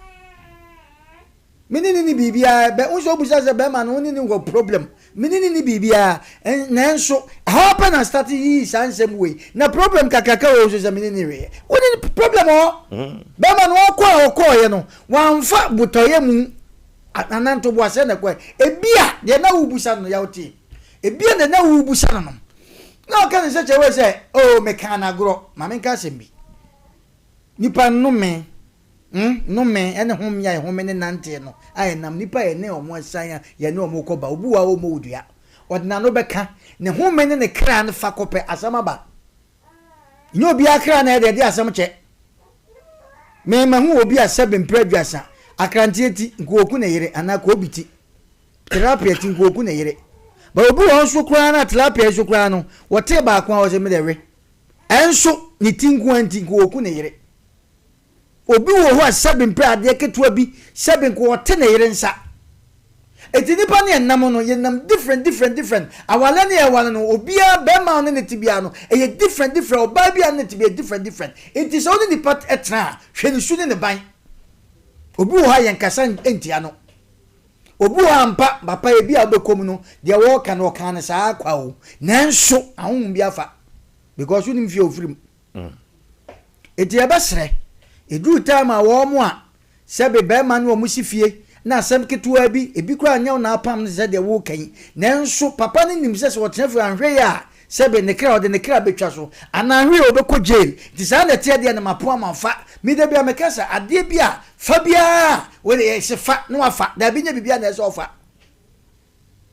[SPEAKER 3] minini ni bibia be unso busa se be ma no ni go problem minini ni bibia nanso happen and start yi sansem way na problem kakaka wo so se minini re woni problem o be ma no okọ ye no wanfa butoye mu ananto bo ase na kwa ebia de na wubusa no ya oti ebia de na wubusa no na ka ni se che we se o me kan agro ma me ka sembi nipa no me no me ene hom ya hom ne nante no aye nam nipa ye ne omo asan ya ne omo koba obuwa o mo udua odina no beka ne hom ne kra ne fa kope asama ba nyo bi akra na de asam che me ma hu obi Asem Mpe Nipa akrantie ti nkoku ne yire anaka obiti terapia ti nkoku ne yire ba obu won so kra na terapia so kra no wote ba kwa wo se me de we enso ni tinku anti nkoku ne yire obi wo ho Asem Mpe ade ketua bi sebe nko wote ne yire nsa eti nipa ne nam no ye nam different awala ne awala no obia be ma no ne tibia no e different oba bia ne tibia different eti so ne nipa etra hwe ne su ne ban obi wo ha yenkasa entia no obi wo ampa papa e bia obekom no de wo ka no ka ne saa kwa o nanso ahun bia fa because unim fie ofirim eti ebesre edu time a wo mo a sebe be ma no mo sifie na asem ketua bi ebi kura nya na apam ne se de wo kan nanso papa ne nim se wo tenefu anhwe ya sebe ne kra ode ne kra betwa so anahwe obekọ jail ti sa na tie de na mapo amanfa mi de bia mekasa ade bia fa bia we de se fa no afa da bi nya bibia na se ofa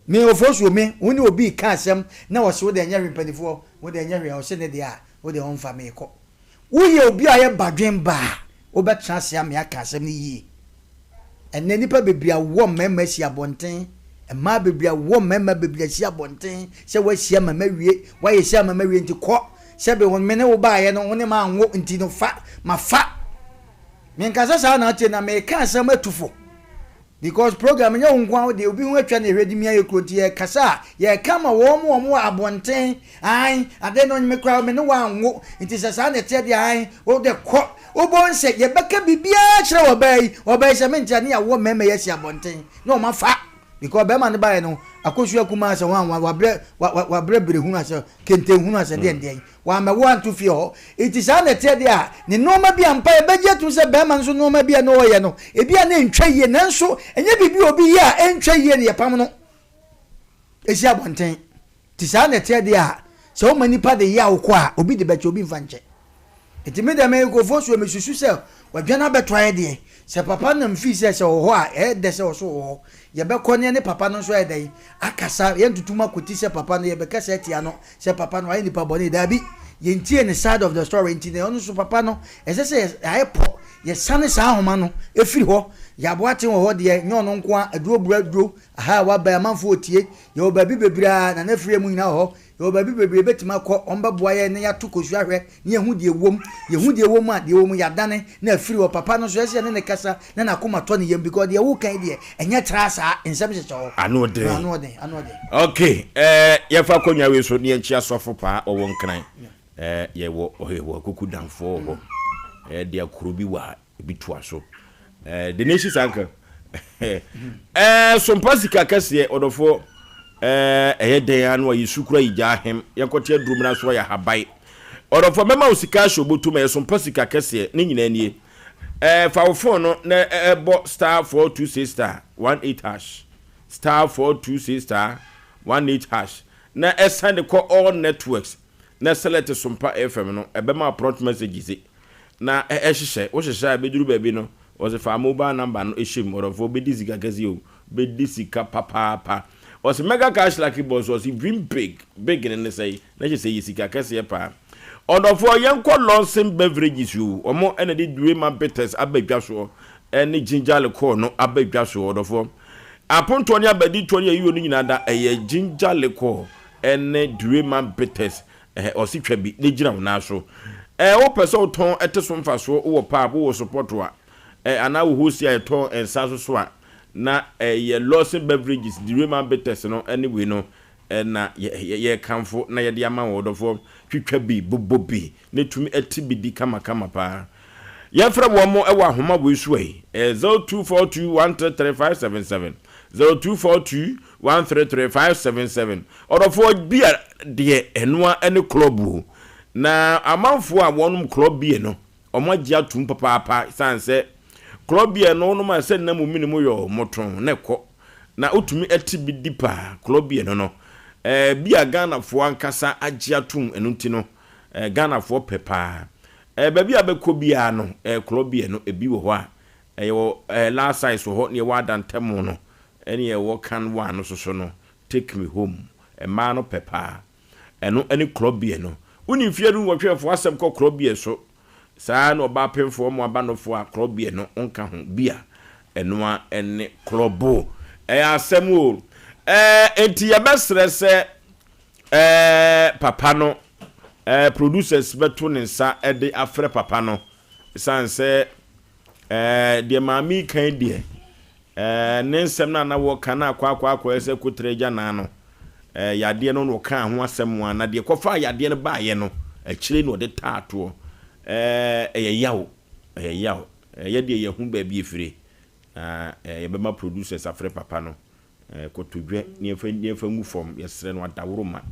[SPEAKER 3] me ofosuo me woni obi ka asem na wo se wo de nya hwempanifo wo de nya hwe o se ne de a wo de onfa me ko wo ye obi aye badwen ba wo betra se am ya ka asem ni yi enne nipa bebia wo memma si abonten ma bebia wo memma bebia si abonten se wa sia mama wie wa ye sia mama wie nti ko se be won mene wo ba ye no woni ma anwo nti no fa ma fa me nkasa sa na ate na me ka asem atufo because program nya nkwa de obi hu atwa na hwedi mi ayekroti ye kasa ye kama wo mo abonten ai ade no me kra me no wa anwo nti sa na te de ai wo de ko obonse ye beka bibia kire obai se mentia ne ya wo meme ye si abonten no ma fa because be man buy no akosu akuma se wan wa bre hunu ase kente hunu ase de wa ma wan to fie ho it is an ete de a ne no ma bia mpa e beje tu se be man so no ma bia no ye no e bia na ntwa ye nanso enye bibi obi ye a entwa ye ne ye pam no esi abonten ti sa na ete de a se o mani pa de ya okwa obi de beche obi mfa nche etime de me go fo so me susu se wa dwana betwa ye de se papa na mfi se ho a e de se so ho ye be konye ne papa no so e de akasa ye ntutuma koti se papa no ye be kasa tia no se papa no ayi nipa boni da bi ye ntie ne side of the story ntie ne onu so papa no se ayi po ye sane sa ahoma no efiri ho ya boate ho de nye ono nko aduro buraduro aha wa ba manfo otie ye obabi bebira na na firi mu nyina ho ye obabi bebira betima kɔ omba boaye ne ya to kosu ahwe ne hu de ewom ye hu de ewom a de ewom ya dane na afiri ho papa no so ese ne kasa na na koma to ne yem because de wo kan de enye trasa ensem se cho
[SPEAKER 1] ano de okay ye fa konwa we so ne enchi asofo pa owo nkran ye wo kuku danfo ho de akurubi wa bitua so the nations anchor Sompa sika kase odofo den anu wa yisukura ijahem yakote adrum na so ya habai odofo mema usika shobotu ma Sompa sika kase ne nyina nie fa wo phone no na bo star 426 star 18 hash star 426 star 18 hash na send call all networks na select Sompa FM no ebema prompt messages na ehyehyɛ wo hyehyɛ beduru baabi no was fa mobile number no ehim orofo bedisika kase o bedisika papa was mega cash lucky boss was dream big in the say na je say yisika kase pa orofo yenko Lawson beverages you omo ene de Durema bitters abadwa so ene ginger liquor no abadwa so orofo aponto ne abadi to ne yiwo no nyina da eye ginger liquor ene Durema bitters ositwa bi ne gina na so wo person ton eteso mfaso wo pa bo wo support wa ana wo hosi ayeton ensa so a na ye Lawson beverages Durema bitters no anyway no na ye kamfo na ye de ama wo dofo twitwa bi bobobi ne tumi atibi di kama pa ye fra wo mo e wa homa bo isu ai 0242133577 0242133577 odofo bia de enua ene club na amanfo a wonum club bie no omagia tum papa sanse club bie no no ma se na mu minimu yo moton ne ko na otumi atibi dipa club bie no bia Ghana fo ankasa agia tum enunti no Ghana fo pepa ba bia be ko bia no club bie no ebi wo ho a yo last size ho ne wa dantemo no ene ye wo kan wa no so no take me home ma no pepa eno ene club bie no uni fiadu wo hwefo asem ko krobie so saa no ba pemfo mo abanofo a krobie no onka ho bia eno ene klobo asem o enti ya besre se papa no producers beto ne nsa de afre papa no sanse de mami kan de ne nsem na wo kana akwa ese kutreja na no yade no kan ho asem na de kofa yade no baaye no akire no de taato yaw yade ye hu ba bi efire ye be ma producers afre papa no kotodwe ne efa mu form yesre no adawroma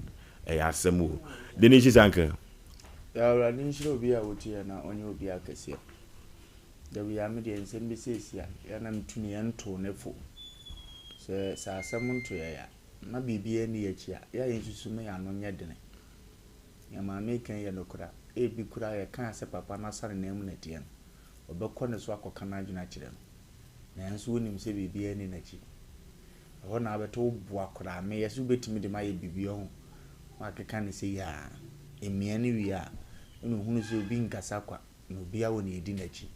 [SPEAKER 1] asem o de ne chisanka
[SPEAKER 2] ya ra ni shiro bi a wotie na onye obi akase da wi am de nsem bi sesia ya na mtuni ento nefo se sa asem nto ya na bibia ni achi ya yensusu me ya no nye dene ya ma me kan ya lokura bi kura ya kan se papa na sare na emu na tie no obekọ ne so akoka na adwuna kire no na enso wonim se bibia ni na chi ho na abeto bu akura me yesu betimi de ma ye bibia ho ma keka ne se ya emia ni wi a no hunu se obi nkasa kwa no bia wo ne edi na chi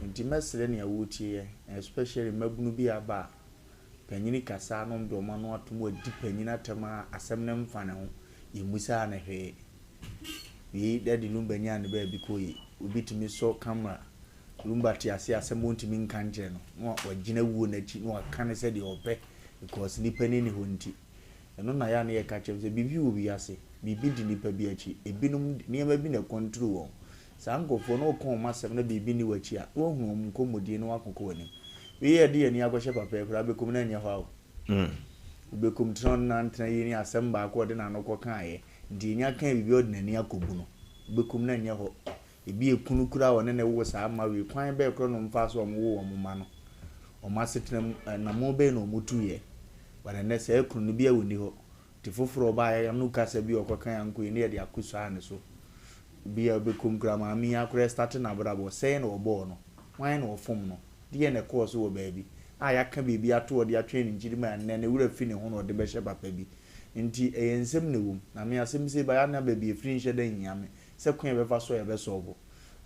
[SPEAKER 2] nti mesere ne ya wotie especially mabunu bi aba panyini kasa no ndo ma no atom adi panyini atema asem ne mfa ne ho yemusa na hwe wi dadi lumba nya ne ba bi koyi obi timi so camera lumba ti ase asem ontimi nkanje no wagina wuo na chi no aka ne se de ope because ni panini ho nti eno na ya ne ye ka chem se bibi obi ase bibi di ni pa bi achi ebinum niema bi na control wo sankofo no kon masem na bibi ni wachi a wo hu omkomodie no akoko wani we ye de ni agoshe papa e kura be kom na nya ho Ubekum tron nantena yini asem ba ko de na no ko kan ye ndi nya kan bibi odinani akobu no ubekum na nya ho ebi ekunu kura wona na wo sa ma we kwan be kro no mfa so wo wo ma no o ma setenam na mo be no mutu ye wana ne se ekunu bi awuni ho ti foforo ba ya no kasa bi okokan anko ni ye de akuso ane so bi ya ubekum kura ma mi akure start na brabo say na obo no wan na ofom no de ne course wo baabi aya ka bibi ato de atwe ne njiri ma ne wura fi ne ho no de be hye papa bi nti eyensem ne wom na me asem se ba ya na ba bi efiri nhye da nyame se kwen be fa so ye be so obo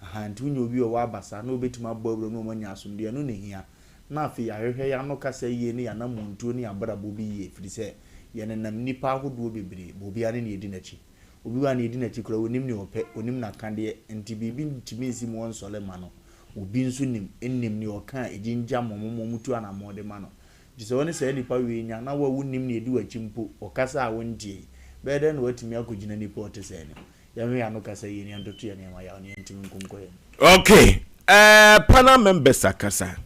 [SPEAKER 2] aha nti unyo bi o wa basa na obetima babro no manya asomde no ne hia na afi ahwehwe ya no kasa yie ne ya na muntu ne abrabo bi yie firi se ye ne nam nipa ahodo bebre bobi ane ne edi nachi obi wa ne edi nachi kura onim ne ope onim na kande nti bibi ntimi nsi mo nsole ma no obi nso nim ennim ne oka ejinja momomo mutu ana mode ma no jise woni se nipa we nya na wa wunim ne edi wachimpo okasa a wontie bede na watimi akogina nipa otese ne yami anu kasa yini andotu ya nema ya oni ntimi nkunko ye.
[SPEAKER 1] Okay. Pana members akasa.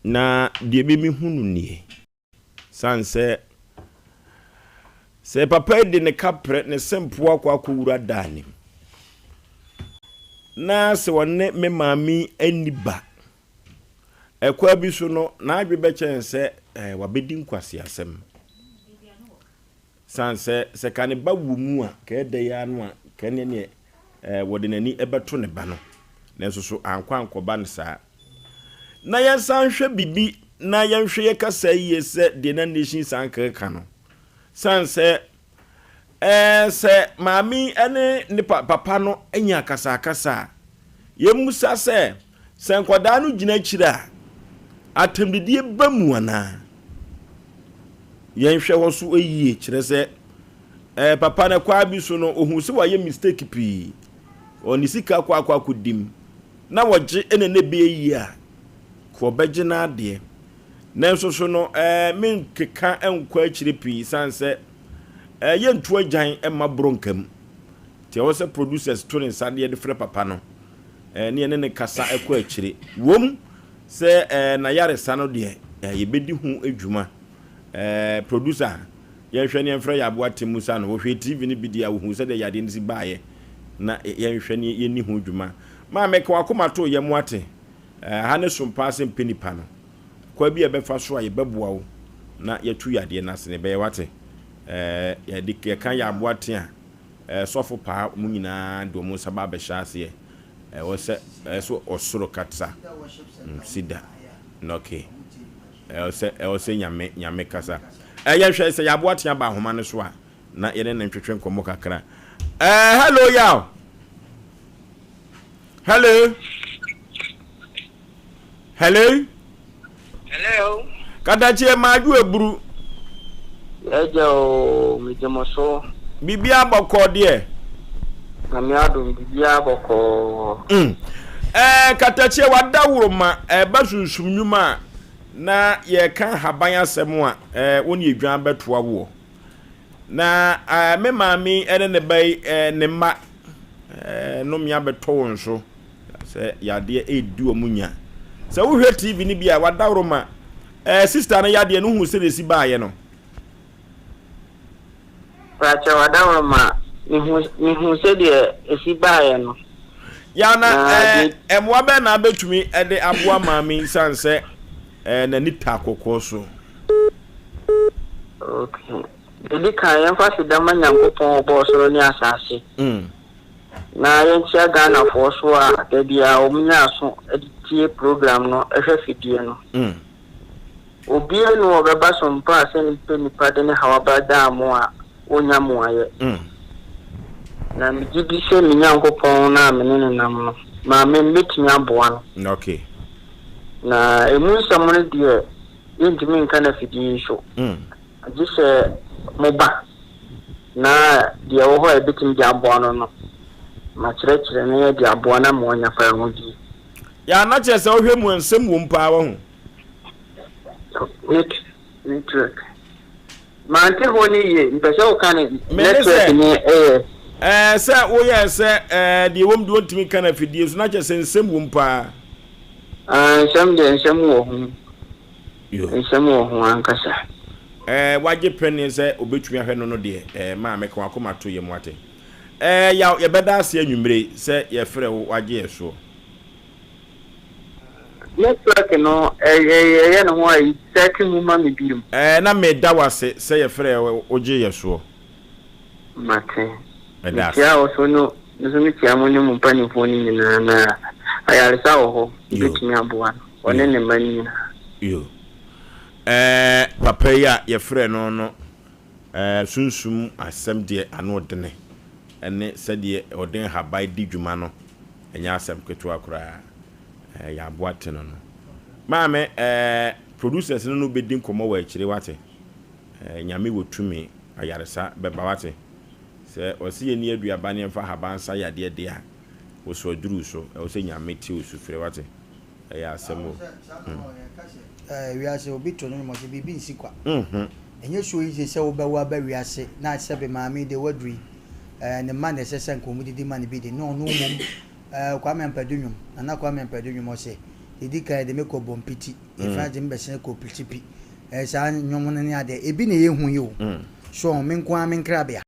[SPEAKER 1] Na die bi mi hunu nie. Sanse se papa de ne kapre ne sempo akwa dani. Na se wonne me mami aniba. Ekwa bi so no na adwebe chen se wabedi nkwasi asem. Sanse se kaniba wumu a ka de ya no a kane ne wode nani ebeto ne ba no nenso so ankoba ne saa na yensan hwe bibi na yenhwe ye kasa yi se de na nation sanka ka no sanse se mami ene ne papa no anya kasa yemusa se nkoda no gina kira atembidie bamu ana yenhwe wo so eyie kire se papa na kwa bi so no ohun se waye mistake pi oni sika kwa kudim na woje enene be yi a ko beje na ade nanso so no men keka enkwa akire pi sanse ye ntu agyan emma bronkam ti wo se producers to ne sade de frɛ papa no ne ne kasa ekwa akire wom se na yare sano de ye bedi hu adwuma producer ye hwɛ ne mfrɛ ya boate musa no wo hwɛ tv ne bidia wo hu sɛ de yade ne si baaye na ye hwɛ ne ye ni hu adwuma ma meka wakoma to ye moate ha ne Sompa Asem Mpe Nipa no kwa bi e be fa so a ye beboa wo na ye tu yade na se ne be wate ye de kan ya boate a sofo pa mu nyina do mu saba be hya ase wo se so osoro katsa sida no okay o se nyame kasa ye hwɛ se ya boate aba homa ne so a na ye ne ntwetwe nkomo kakra hello Yaw. Hello. Kadachi maju eburu.
[SPEAKER 19] Ejo mijemoso.
[SPEAKER 1] Bibia boko de.
[SPEAKER 19] Mami adu bibia boko.
[SPEAKER 1] Katachi wadawuro ma basunsun nyuma na ye kan haban asem a woni edwan betoa wo. Na me mami ene ne bai ne ma no me abeto wonso se yade edu omunya se wo hwe tv ni bia wadawro ma sister na yade no hu se resi baaye no
[SPEAKER 19] Racha wadawro ma ni hu se de esi baaye no
[SPEAKER 1] ya na emwa be na betumi ede aboa mami sanse na nita kokko so
[SPEAKER 19] okay dedi kan yan fa se dama nyankopon obo soro ni asase na yentia Ghana for so a dia omunya so editie program no ehwe fidie no obi enu obeba Sompa Asem Mpe Nipa de ne hawaba da mo a onya mo aye na mjibi se minyankopon na menene nam no ma me metimi aboa
[SPEAKER 1] no okay
[SPEAKER 19] na emu samone die yentimi nka na fidie so agise moba na dia wo ho ebitimi di aboa no machire ne di aboa na mo nya fa ho di
[SPEAKER 1] ya na che se ohwe mu nsem wo mpa wa ho
[SPEAKER 19] network mante ho ni ye mpese o kan network ni
[SPEAKER 1] se wo ye se di wom di wontimi kan afidie so na che se nsem wo mpa
[SPEAKER 19] nsem de nsem wo ho nsɛm ho ankasa
[SPEAKER 1] wagye penny say obetumi ahwe no de ma me kwa akoma to ye mu ate ya ye beda ase anwumre say ye frɛ wo wagye so
[SPEAKER 19] network no ye no ho ai sɛke mu ma me biom
[SPEAKER 1] na me da wase say ye frɛ wo ogye ye so
[SPEAKER 19] mate ya oso no nso tia mo ne mu panifo ni nyina na ayaresa wo ho betumi aboa one ne mani
[SPEAKER 1] yo papa ya ye frɛ no sunsum asɛm de ano dene ene sɛde oden habai di dwuma no enya asɛm keto akora ya aboate no maame producers no bedin komo wa akire wate nyame wotumi ayaresa beba wate se osi ye ni aduaba ne mfa habansa yade de a wo so duru so o se nyame ti o su frɛ wate ya asɛm o
[SPEAKER 3] wiase obi to no mo se bibi nsikwa enye so yi se wo bawa ba wiase na sebe maami de wadri ne man de sese nkomu didi man bi de no mum kwa me mpadunwum na kwa me mpadunwum o se didi kai de me ko bompiti e fa de mbese ko pitipi sa nwom ne ade ebi na ye hu yi o so me nko am nkrabia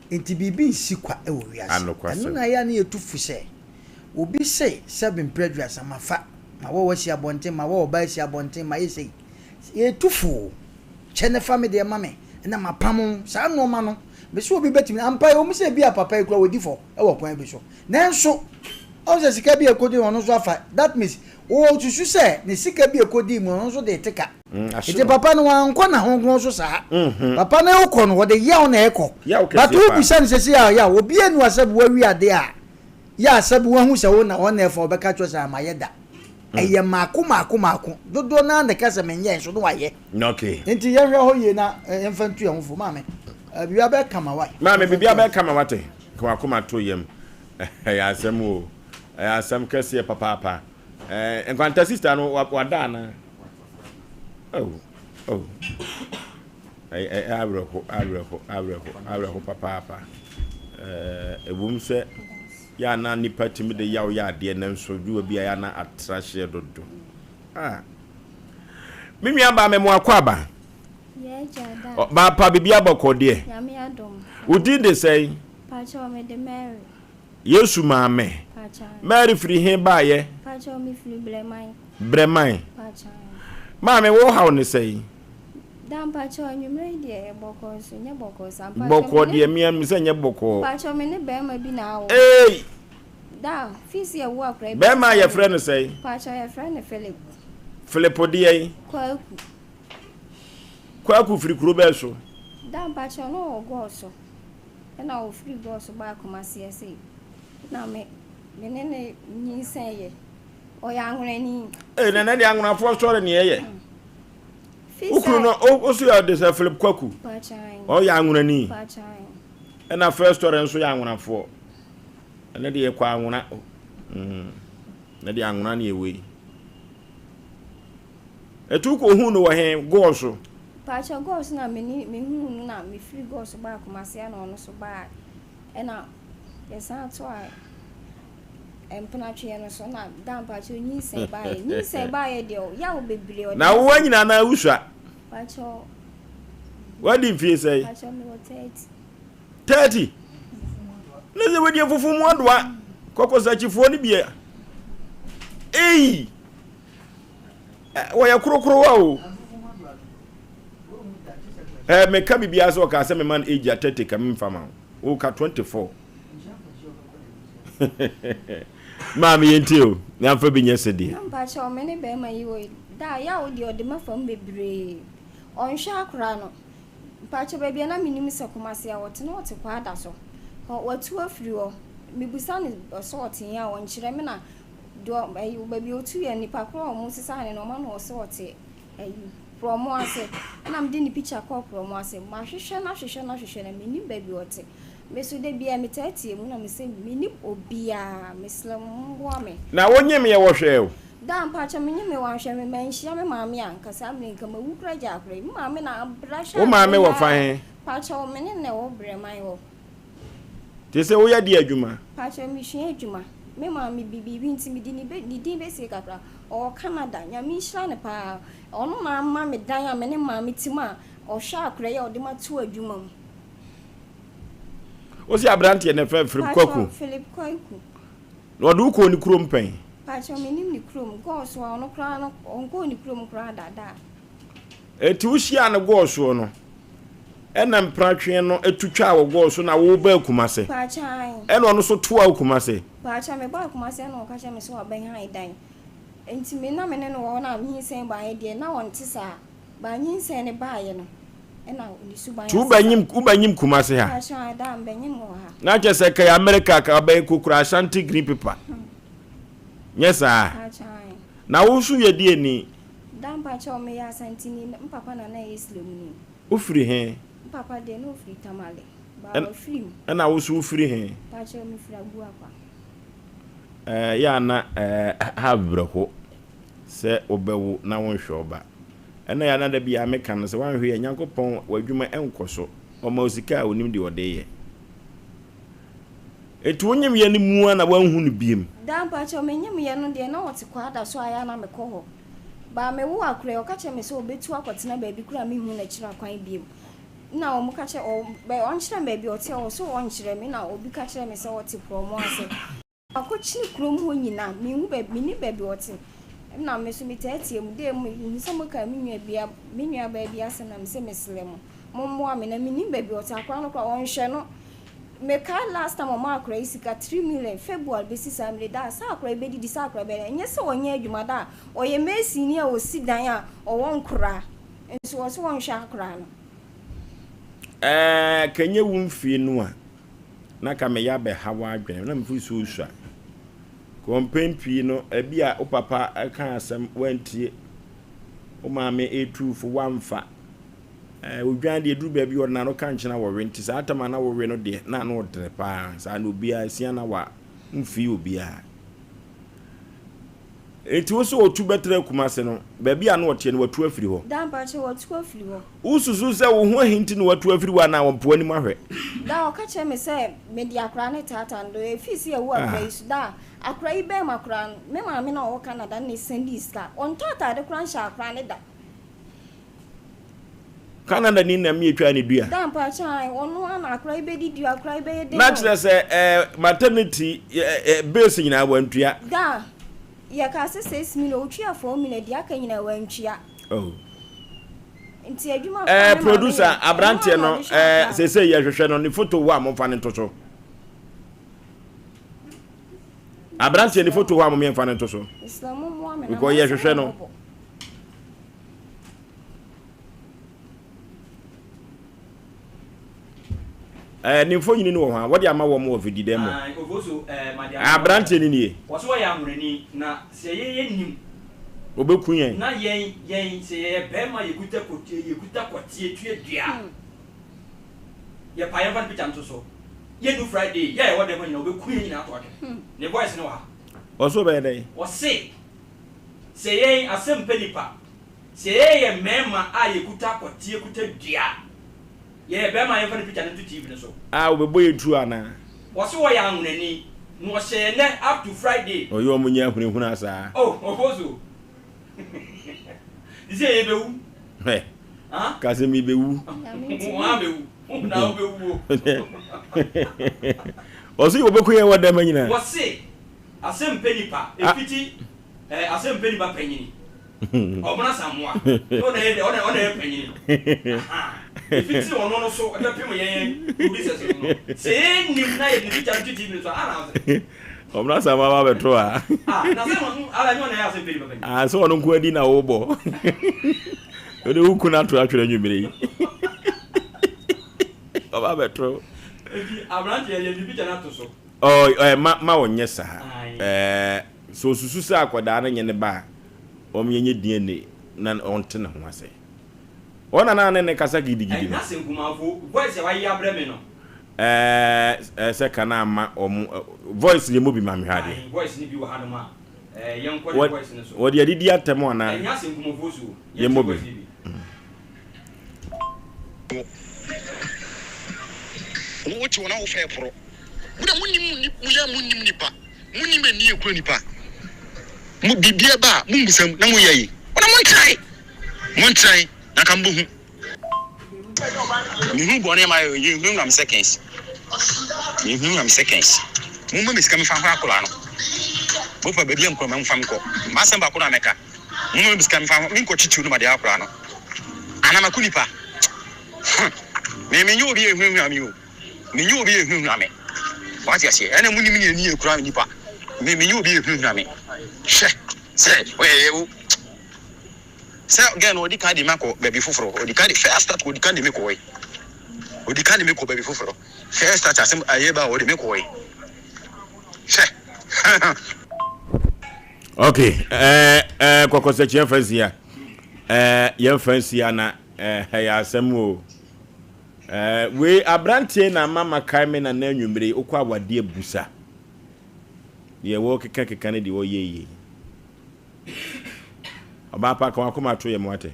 [SPEAKER 3] enti bibi nsikwa e wo wiase anu na ya na yetufu se obi se sebe mpredua samafa ma wo si abonten ma wo ba si abonten ma yesi yetufu chene family de mame na mapam sa no ma no be so obi betimi ampa o mu se bia papa ekura wodi fo e wo kwan bi so nanso o se sika bi ekodi ono so afa that means o tusu se ne sika bi ekodi mu ono so de teka ete papa no anko na hongon so sa papa na ekọ no wo de yaw na ekọ but o bi san se se ya obi enu asabu wa wi ade a ya asabu wa hu se wo na ona efo be ka cho sa mayeda eye mako dodo na de kasa menye so no waye
[SPEAKER 1] okay
[SPEAKER 3] enti ye hwe ho ye na emfantu ye ho mame bibia be kama wai
[SPEAKER 1] mame bibia be kama wate kwa akoma to yem ya asem o ya asem kase papa enkwanta sister no wada na oh Wereko papa ebum se ya na nipa timi de yaw ya de na nso duwa bia ya na atrahye dodo mimi aba me mo akwaba
[SPEAKER 20] ye jada
[SPEAKER 1] ba pa bibia bokode
[SPEAKER 20] nyame adom
[SPEAKER 1] udi de say
[SPEAKER 20] pacho me de Mary
[SPEAKER 1] Yesu maame
[SPEAKER 20] pacho
[SPEAKER 1] Mary free he ba ye
[SPEAKER 20] pacho me free
[SPEAKER 1] breman
[SPEAKER 20] pacho
[SPEAKER 1] maame wo hawo ne say
[SPEAKER 20] dan pacho anwumre de boko so nye boko sam pacho
[SPEAKER 1] boko de mi se nye boko
[SPEAKER 20] pacho me ne be ma bi na awo da fisi ya wo akra
[SPEAKER 1] be ma ye frɛ no say
[SPEAKER 20] pacho ye frɛ ne
[SPEAKER 1] Philip odi kwaku free kuro be so
[SPEAKER 20] dan pacho no go so na o free go so ba komase ese na me ne nyinsen ye o ya anwurani
[SPEAKER 1] na de anwurafo story ne ye ukuru no osu ya de se Philip kwaku
[SPEAKER 20] pachan
[SPEAKER 1] o ya anwurani
[SPEAKER 20] pachan
[SPEAKER 1] na first story nso ya anwurafo na de ye kwa anwura na de anwura ne ewe etu ko hu no wo he go so
[SPEAKER 20] pacha go so na me hu na me free go so ba komase na ono so ba na yesa to a empana twe no so na dan pacha nyinsen ba ye de o ya wo bebre o
[SPEAKER 1] na wo nyina na usua
[SPEAKER 20] pacha
[SPEAKER 1] what if you say
[SPEAKER 20] pacha me
[SPEAKER 1] 30 na ze wedi fufu mu adoa kokko sachifo ni bia wo ya krokro wa o me ka bibia so ka se me man age 30 ka me fama o ka 24 mami yentio na fa bi nyese de
[SPEAKER 20] pacha o me ne be ma yi wo da ya wo de o de mafam bebre on hwa akra no pacha ba bia na minim se komase a wote no wote kwa da so watu afiri o mibusa ne so wote ya won kire me na do ayi ba bi otu ya nipa kro o mu sisa ne no ma no so wote ayi promo ase na mde ni picture ko promo ase ma hwehwe na minim ba bi wote me so de bia me tatie mu na me se minim obia meslam mbo ame
[SPEAKER 1] na wonyem ye wo hwe o
[SPEAKER 20] dan pacha menye me wan hwe me manhia me maame ankasa me nka mawukra ja akra me maame na brasha
[SPEAKER 1] wo maame wo fan
[SPEAKER 20] pacha o mene ne wo breman wo
[SPEAKER 1] te se wo ya di adwuma
[SPEAKER 20] pacha mi hwe adwuma me maame bibi ntimi di ni din be se kakra or Canada, Yamishana pa, or no mammy diamond and mammy Tima, or shark ray or the mature jumum.
[SPEAKER 1] What's your brandy and a friend from Coco?
[SPEAKER 20] Philip Coiku.
[SPEAKER 1] What do you call the chrome pain?
[SPEAKER 20] Patch on me, crum, go so on a crown on going crum crowd that.
[SPEAKER 1] A tuition of go so no. And I'm practicing a 2 chow go so now will be Kumase.
[SPEAKER 20] Patchine.
[SPEAKER 1] And also 2 Kumase.
[SPEAKER 20] Patch on me back myself or catch me so behind dying. And to me, no man and one I'm saying by idea now on Tissa. By you saying a buy, and now you subai.
[SPEAKER 1] 2 by him Kumase.
[SPEAKER 20] Patch I damn Benin or
[SPEAKER 1] not just a America, Cabe Kukra Shanty green paper. Yes, sir. Now, also your DNA.
[SPEAKER 20] Damn patch on me as Antini, Papa and I is lumini.
[SPEAKER 1] Free him.
[SPEAKER 20] Papa, they no free tamale. But free.
[SPEAKER 1] And I was so free him.
[SPEAKER 20] Patch on me for a guapa.
[SPEAKER 1] Yana have broko. Say Obewu na one shoba. And I another be a mechanic, so one here, Yanko Pong, where you may uncle so. Or Mosika will name the day. It won't be any more than one who beam.
[SPEAKER 20] Damn patch on me, you know what's a quad, so I am a call. But me walk, or catch me so bit to what's no baby, crammy moon at your quite beam. Now, Mokacha or by on baby or tell so on me now, or be catching me so what's a promo. I could see room when you now, me baby what's it. Now, Miss Mitati, dear, some coming be a mini baby as and I'm semi slim. Mom, and a mini baby or a crown on channel. Me car last time on Mark Race got 3 million February basis I'm the da sacre baby the sacre bed and yes so near you mother or you may senior or sit down or one cry and so was one shark run.
[SPEAKER 1] Can you won't feel no na ka me ya be hawa adwen na mfu so sha compain pii no e bia o papa aka asem wantie o ma me etu for one fa odwan de duru ba bi o na no kan chena wo renti sa atama na wo we no de na no dre pa sa no bia sia na wa mfi obia eti wo so otu betre kumase no ba bia no otie no watu afiri ho
[SPEAKER 20] dan pa che watu afiri ho
[SPEAKER 1] ususu se wo ho hinti no watu afiri wa na wo mpo ani mahwe
[SPEAKER 20] da o ka che me se me di akra ne tata ndo e fi si e wo akra isu da akra ibe makra me ma me na o Canada ne sendi iska on tata de kran sha akra ne da
[SPEAKER 1] Canada ni na mi etwa ne dua
[SPEAKER 20] dan pa chai onu ana akra ibe di dua akra ibe de
[SPEAKER 1] na kire se maternity base nyina wantua
[SPEAKER 20] da ya ka se 6 million otwa 4 million di aka nyina wantua
[SPEAKER 1] oh
[SPEAKER 20] nti adwuma
[SPEAKER 1] producer abrante no se ye hwehwe no ni photo wa mo fa ne ntoso abrante ni photo wa mo me fa ne ntoso
[SPEAKER 20] islamu mo amena
[SPEAKER 1] ko ye hwehwe no ni fo nyini no ho what ama wo mo ofidi dem
[SPEAKER 21] ogoso
[SPEAKER 1] abrante ni nie
[SPEAKER 21] wo so ya amreni na se ye nim
[SPEAKER 1] obekun yen
[SPEAKER 21] na yen se ye bema yekuta kwatie tue dua ye pa ye van picture nto so ye do Friday ye wo dem nyina obekun yen na to ake ne boys no ha
[SPEAKER 1] oso be dey
[SPEAKER 21] wo se ye Asem Mpe Nipa se ye mema a yekuta kwatie kuta dua ye bema ye van picture nto TV so
[SPEAKER 1] obebo ye tu ana
[SPEAKER 21] wo so ya amreni no se ne up to Friday
[SPEAKER 1] oyo omunya hunhun asa
[SPEAKER 21] ogoso Ise ebewu.
[SPEAKER 1] Kaze mi bewu.
[SPEAKER 21] Wa bewu. Na obewu.
[SPEAKER 1] Osi obekun ye wada manyina.
[SPEAKER 21] Wose Asem Mpe Nipa efiti Asem Mpe Nipa penyini. Obona samwa. Ona penyini. Efiti ono no so edapem yen business no. Se nim na ye di charity TV so ana.
[SPEAKER 1] Omna sama ba betro
[SPEAKER 21] na sama ala nyo na ya Asem Mpe Nipa penyini.
[SPEAKER 1] So ono nko adi na obo. Ode huku na to atwere nwumire yi. Oba betro.
[SPEAKER 21] Abrante ye di picture na to so.
[SPEAKER 1] Ma wonye sa. So susu sa akoda na nye ne ba. Omyenye DNA na onte na ho ase. Ona na ne kasa gidigidi.
[SPEAKER 21] Na senkumafo voice wa yi abreme no.
[SPEAKER 1] Se kana ma voice ye mo bi ma me hade.
[SPEAKER 21] Voice ni bi wa hado ma. Yanko voice ne so.
[SPEAKER 1] Wo de didi atemo na.
[SPEAKER 21] Nya senkumafo so.
[SPEAKER 1] Ye mo bi.
[SPEAKER 22] Wo ti wona wo fe pro. Wo da munim nipa. Munim ni ekura nipa.
[SPEAKER 11] mu bibia ba mu musam na mu yayi ona mon try na kan bu hu mi hu bone ma yi hu am seconds mu ma miska mi fa kwa akula no bo fa bebi am ko ma fam ko ma san ba ko na meka mu ma miska mi fa mi ko chichu no ma de akula no ana ma kunipa me nyu obi ehu am yo me nyu obi ehu am what you say ana mu ni ni ekura nipa me nyu obi ehu am she say we say again odi kan di mako baby fufuro odi kan di first start odi kan di meko we odi kan di meko baby fufuro first start asem ayeba odi meko we she
[SPEAKER 1] okay kokose che fansia ye fansia na ya asem o we abrantie na mama kaime na nanwumre okwa awade abusa ye wo keka ne di wo yeye Oba pa kan akoma to ye moate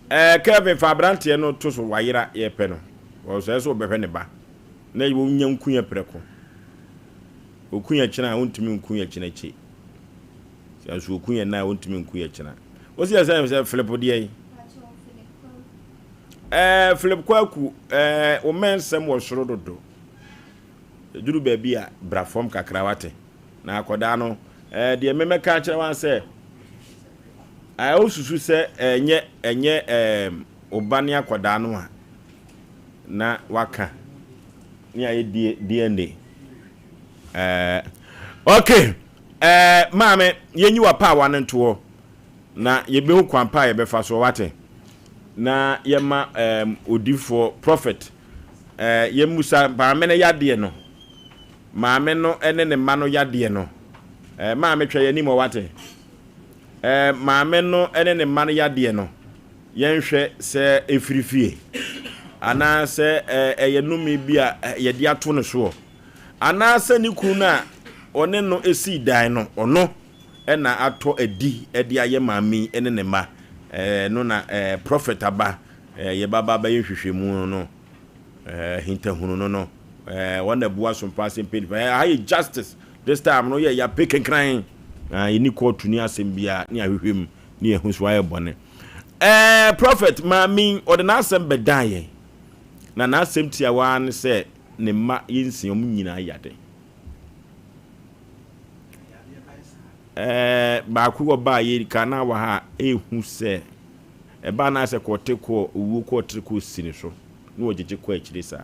[SPEAKER 1] Kevin Fabrantie no to so wayira ye pe no wo so eso obehwe ne ba na ye wo nya nkunya preko okunya kina wontumi nkunya kina chi so okunya na wontumi nkunya kina wo se say Philip die Philip kwaku o mensem wo soro dodo duru ba bi a brafom kakrawate na akoda no de memeka kire wan say I also say enye obani akoda no a na waka ni aye DNA okay mame yenyi wa pa wa nto na yebehu kwampa yebefa so wate na yema odifo prophet yemusa mame ne yade no mame no ene ne ma no yade no mame twa yani mo wate maame no ene ne man yade no yenhwe se efirifie ana se eyenumi bia yede ato no so ana se ni kunu na one no esi dan no ono ena ato edi ede aye maami ene ne ma no na prophet aba ye baba ba yenhwehwemu no hinta hunu no wonder bua Sompa Asem Mpe Nipa justice this time no ya pick crying ini court ni asem bia ni ahwehwem ni ehun so aye bone prophet maami o de na asem bedaye na asem tia wa ne se ne ma yinsi om nyina yade ba ku wo ba ye kana wa ha ehun se ba na se kote ko owu kote ko sini so no ojeje ko akire sa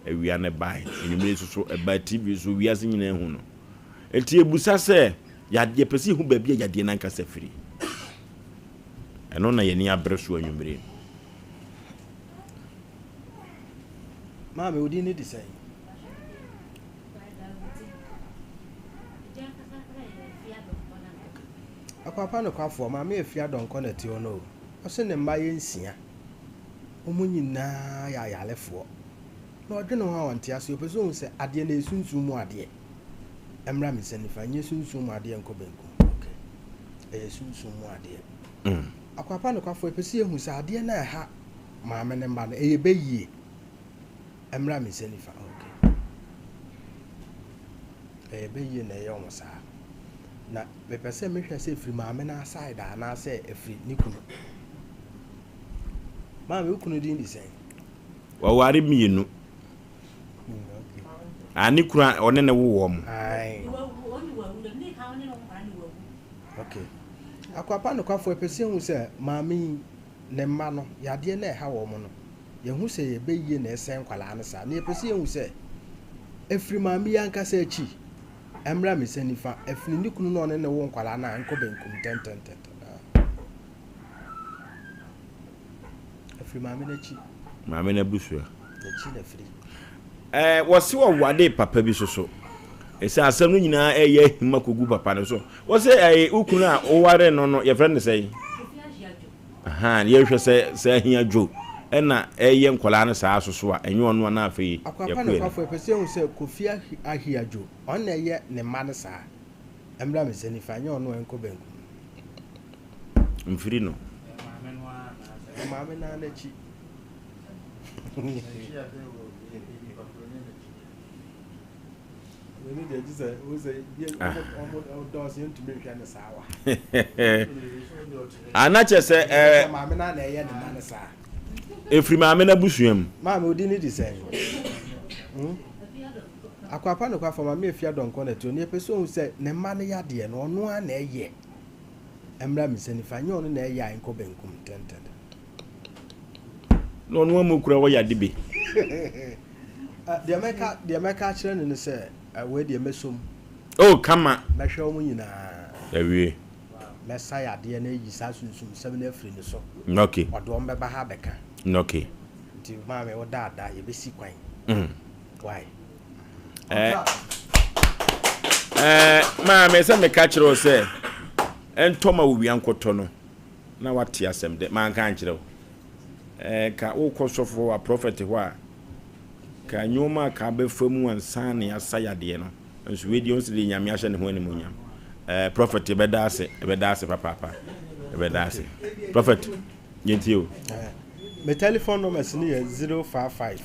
[SPEAKER 1] awia ne bai enimire so ba TV so wiase nyina ehun no enti ebusa se ya pesi hu ba bia yade na nkasa firi eno na ye ni abreso anwumire
[SPEAKER 4] Mama odi ni di say Papa no kwafo mama efia donko na ti ono o se ne mma ye nsia omunyina ya yalefo na odwene ho awante aso opeso hu se ade na esunsun mu ade emra mi se nifa nye sunsun mu ade enko benku okay esunsun mu ade akwapa no kwafo epesi ehu se ade na ha mama ne mba na eyebeyie emra mi se nifa okay eyebeyie na ye omosa na bepese mehwe se free maame na side ana se efri nikunu maame ukunu din di sen
[SPEAKER 1] wa wari mienu ani kura one ne wo mo
[SPEAKER 4] ai okay akwapa no kwafo epese hu se maame ne mma no yade na ha wo mo no ye hu se ye beyie na esen kwala ne sa na epese hu se efri maame yanka se achi emra mi senifa efini nikunu no ne wo nkwala na enko benkum tenten efiri maame
[SPEAKER 1] na busu
[SPEAKER 4] na chi na firi
[SPEAKER 1] wose wo wade papa bi so esa asem no nyina eye hima kogu papa no so wose ukunu a o ware no ye friend say aha ye hwe se ahia dwo ena eye nkwala na saa so a enyo ono na afi
[SPEAKER 4] akwapa na kwafo epese hu se kofi ahia dwo on na ye ne ma na saa emra me se ni fa enyo ono enko benku
[SPEAKER 1] mfiri no
[SPEAKER 4] maame na na chi
[SPEAKER 1] Anache se efiri maame na busuam
[SPEAKER 4] maame odi ni di se akwapa no kwafa maame efia donko na to ne peso hu se ne ma ne yade no ono a na eye emra mi se ni fanya ono na eye anko benkum tenten
[SPEAKER 1] no ono mu kura wo yade bi
[SPEAKER 4] de meka kire ne se we de mesom
[SPEAKER 1] oh kama
[SPEAKER 4] na hwe omu nyina
[SPEAKER 1] ewie
[SPEAKER 4] mesa yade na yi sa sunsum 7 afri ne so
[SPEAKER 1] okay
[SPEAKER 4] odo mbeba ha beka
[SPEAKER 1] okay
[SPEAKER 4] ti maame wo dada ye besi kwan why
[SPEAKER 1] maame se me ka kire o se entoma wo wiankoto no na wate asem de man kan kire o ka wo kosofo wa prophet ho a ka nyoma ka be famu ansan ne asayade no nso we di on se de nyame ahye ne ho anim nyam prophet be da ase papa be da ase prophet yentio
[SPEAKER 4] my telephone number is 055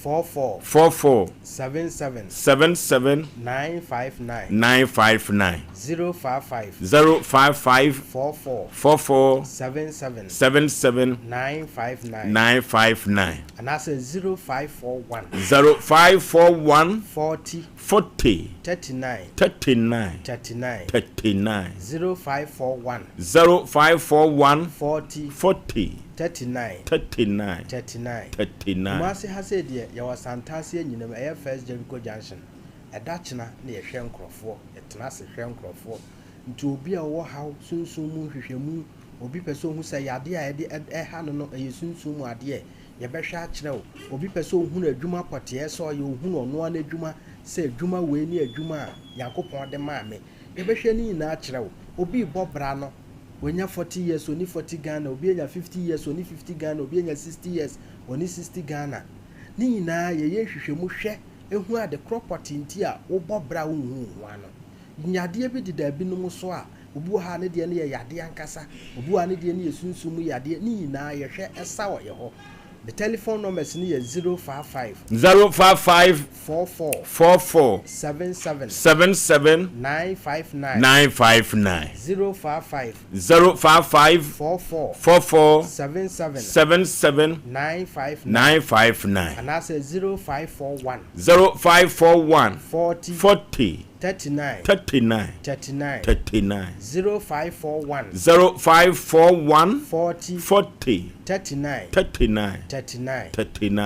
[SPEAKER 1] 44
[SPEAKER 4] 77 959
[SPEAKER 1] 055 44 77 959
[SPEAKER 4] and I say 0541 40 39 0541 40 39 Masi has said ye your Santasi nyinam air first Jericho Junction a Dutchna near Shankrofo a Tenasi Shankrofo to be a war how soon hwehwemu obi person who say yadia e hanu no e sunsumu ade ye be hwa kyerɛ obi person hu na adwuma potie so ye hu no no na adwuma say adwuma we ni adwuma yakopon de maame ye be hwa ni na kyerɛ obi bobra no when you 40 years, only 40 Ghana, obi enya 50 years, only 50 Ghana, obi enya 60 years, only 60 Ghana. Ni na ye hwehwemu hwe ehu ade property ntia wo bobra wo hu wano. Nyade bi de da bi no so a obi ha ne de ne ye yade ankasa, obi ha ne de ne ye sunsumu yade ni na ye hwe esa wo ye ho. The telephone number is 055 44 77 959 055 44 77 959 and I say 0541 40 39 0541 40 39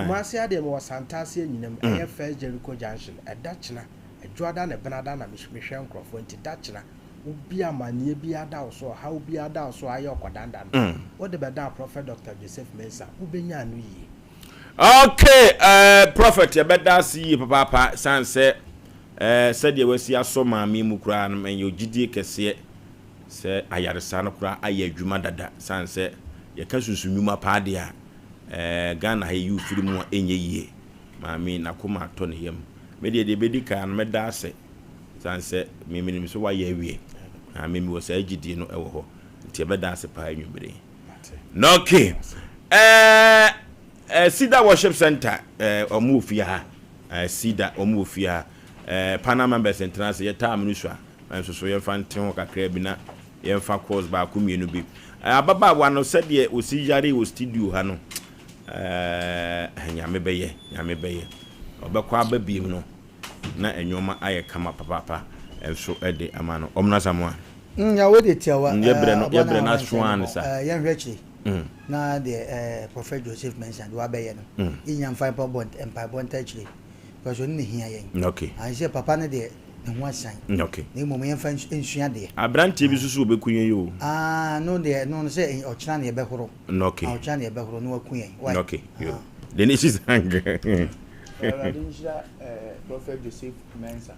[SPEAKER 4] Masi adem was Santasi nyinam air first Jericho Junction a Dutchna a Jordan a Benada na Mission Crawford Dutchna ubi amanie bi ada so ha ubi ada so ayo kwadanda what the beda prophet Dr. Joseph Mensah ubenya anu yi
[SPEAKER 1] okay prophet ya beda si papa sanse said ye wasi aso maami mu kura no men yo gidie kese se ayaresa no kura aye adwuma dada sanse ye ka sunsunwuma paade a Ghana he you firi mu enye yie maami na koma ato ne yam me de bedi kan me da ase sanse miminim so wa ye awie maami mi wo sa gidie no ewo ho nti be da ase pa anwumbre no okay Sida Worship Center omufia ha Sida omufia Panama members entrance ye time no so so ye fante ho kakra bi na ye fa course ba ku mienu bi ababa wa no said ye osi yare o studio ha no nyame beye obekwa ababiem no na enwoma aye kama papa enso ede amano omna samwa
[SPEAKER 3] ya we de tiawa
[SPEAKER 1] ye bre na swan sa
[SPEAKER 3] ye hwechi na the prophet Joseph mentioned wa beye no inyam 5 bond empire bond actually because we need here yen
[SPEAKER 1] okay
[SPEAKER 3] I say papa ne de ho asan
[SPEAKER 1] okay
[SPEAKER 3] na mo yen fa nsua de
[SPEAKER 1] abrantie bi susu obekunye yo
[SPEAKER 3] no de no say ochina na ye behoro
[SPEAKER 1] okay
[SPEAKER 3] ochina na ye behoro no akunye
[SPEAKER 1] okay yo the nation is angry
[SPEAKER 2] prophet Joseph Mensah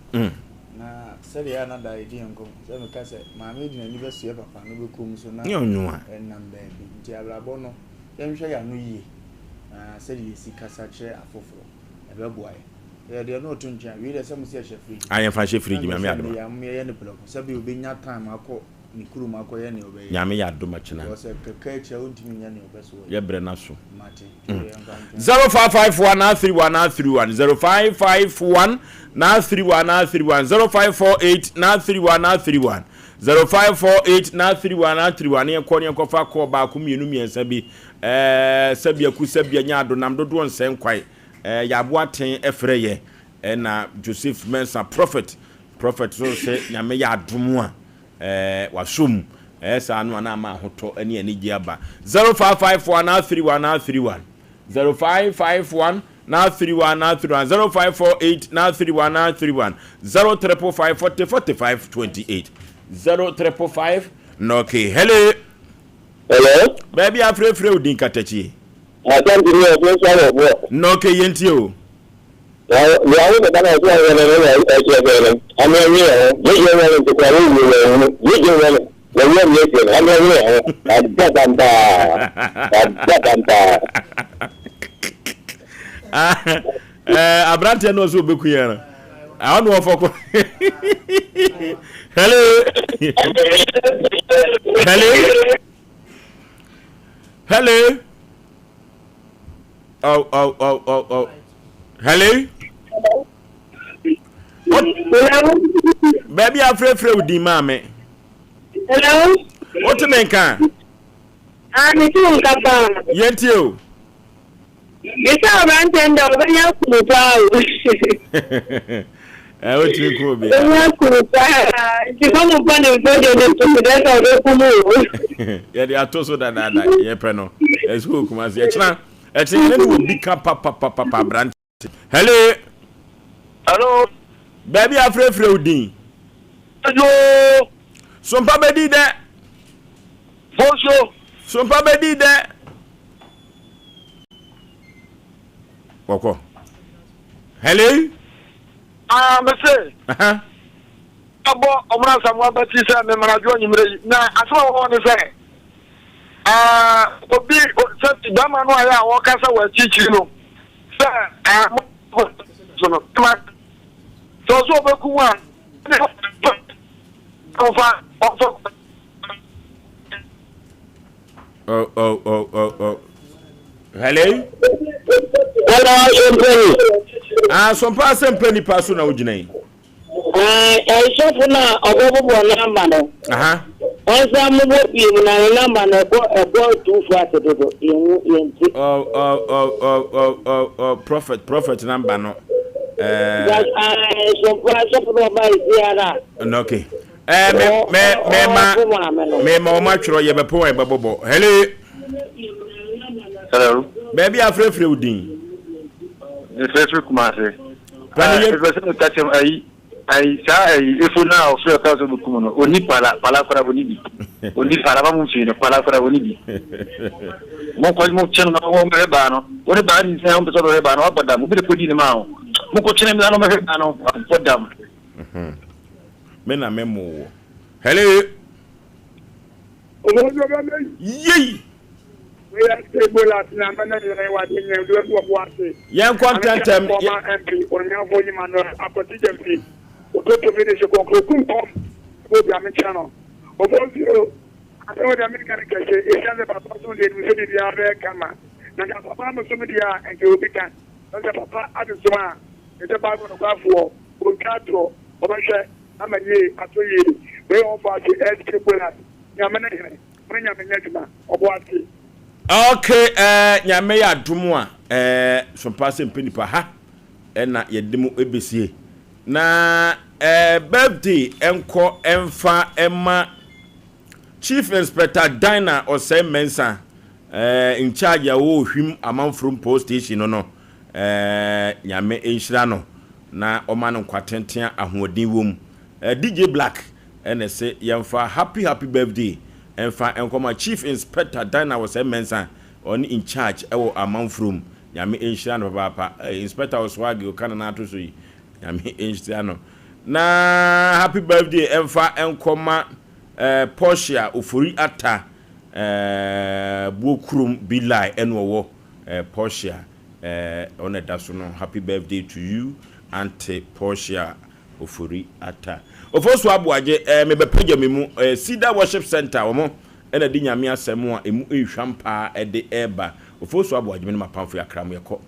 [SPEAKER 2] na sɛ ya na da edi nko sɛ me ka sɛ maame di na ni besu papa no be kom so na
[SPEAKER 1] nyonwa
[SPEAKER 2] enamba bi nti abrabɔ no yɛnhwɛ ya no yie na sɛ de si kasa kyerɛ afoforo ɛbɛboae de no to nkyɛn wi de sɛ mo sɛ hye free
[SPEAKER 1] ayen fa hye free maame adoma
[SPEAKER 2] ya mo ye ne block sɛ bi obenya time akɔ nikuru makoye ne obey
[SPEAKER 1] nyame ya adoma china
[SPEAKER 2] because keke cha untimi nya ne obeso
[SPEAKER 1] ye bre na so
[SPEAKER 2] mate
[SPEAKER 1] 0551 0551 0548 0548 ye konya kofa ko ba ku mienu miensa bi sabia ku sabia nya adonam dodo nsen kwai ya boaten efre ye na Joseph Mensa prophet so say nyame ya adomu a wasum sa anu na ma hoto ani ani giaba 0551 0551 0548 0355 0355 okay hello baby afre udin katachi no ke yenti o abrante no so beku yana I don't know for hello oh hello baby afre udi mame
[SPEAKER 7] hello
[SPEAKER 1] what you mean kan
[SPEAKER 7] me too nkapa
[SPEAKER 1] yenti o
[SPEAKER 7] Mr. Brantenda obanya kurupa
[SPEAKER 1] what you ko be
[SPEAKER 7] obanya kurupa ti komo pa ne bojo ne to de ta do kumu
[SPEAKER 1] ya di atoso da ye pre no esu kuma se echna ne wo bika papa brant hello baby afre udin
[SPEAKER 8] hello
[SPEAKER 1] sompa bedi de
[SPEAKER 8] Bonjour.
[SPEAKER 1] Sompa bedi de Wako. Hello?
[SPEAKER 8] Monsieur. Abo omra samwa bati sa me manajo nyimre na aswa wo ne se. Obi se dama no aya wo kasa wa chichi no. Se so no. So be kuwa.
[SPEAKER 1] Oh. Hello? Sompa Asem Mpe Nipa so na ugina
[SPEAKER 7] shofu na obobo na mano onza mubo bi na namba na ebo 24 dodo yenti
[SPEAKER 1] prophet number no
[SPEAKER 7] shofu no ba isiara
[SPEAKER 1] okay me ma o ma tworo ye bepo e bebobo hello baby afre udin
[SPEAKER 8] Facebook kumase. Person catch him I if now of your cousin Bukuno, only pala for Bonibi. Only Parabamuchi, pala for Bonibi. Moko channel home rebano. What about in sound of rebano, but that will be put in the mouth. Moko channel for them.
[SPEAKER 1] Mena memo. Hello. Yay!
[SPEAKER 5] We are stable at Namana, what in your do what
[SPEAKER 1] young content MP
[SPEAKER 5] or your volume and application. Go to finish your conclusion. Go to the channel. Of all you, I know the American case is about person that we said the other camera. Now, Papa Musumidia and you become. That's a Papa Adusma. It's about to go for Bunkato, Obasha, Amaye, Atoye. They offer the edge people at Yamana, Yamana, Obuati.
[SPEAKER 1] Okay, nyame ya adumu a Sompa Asem Mpe Nipa ha na yedimu ebesie na birthday enko emfa emma Chief Inspector Dina Osei Mensa in charge ya wo hwim amanfrom post station no nyame enhira no na omano kwatenten ahoden wom DJ Black ene se yemfa happy birthday enfa enkoma Chief Inspector Dina Osei Mensa on in charge ewo amanfrom nyame enhira no papa Inspector Oswagi okana na to so yi nyame enhira no na happy birthday enfa enkoma Portia ofori ata Bokrum Bilai enwo Portia on that so no happy birthday to you Auntie Portia ofori ata Oforisuo Aboagye me be page me mu Cedar Worship Center omo ena di nyame asem a emu ehwampa e de eba Oforisuo Aboagye me ma pamfo yakra mo yekọ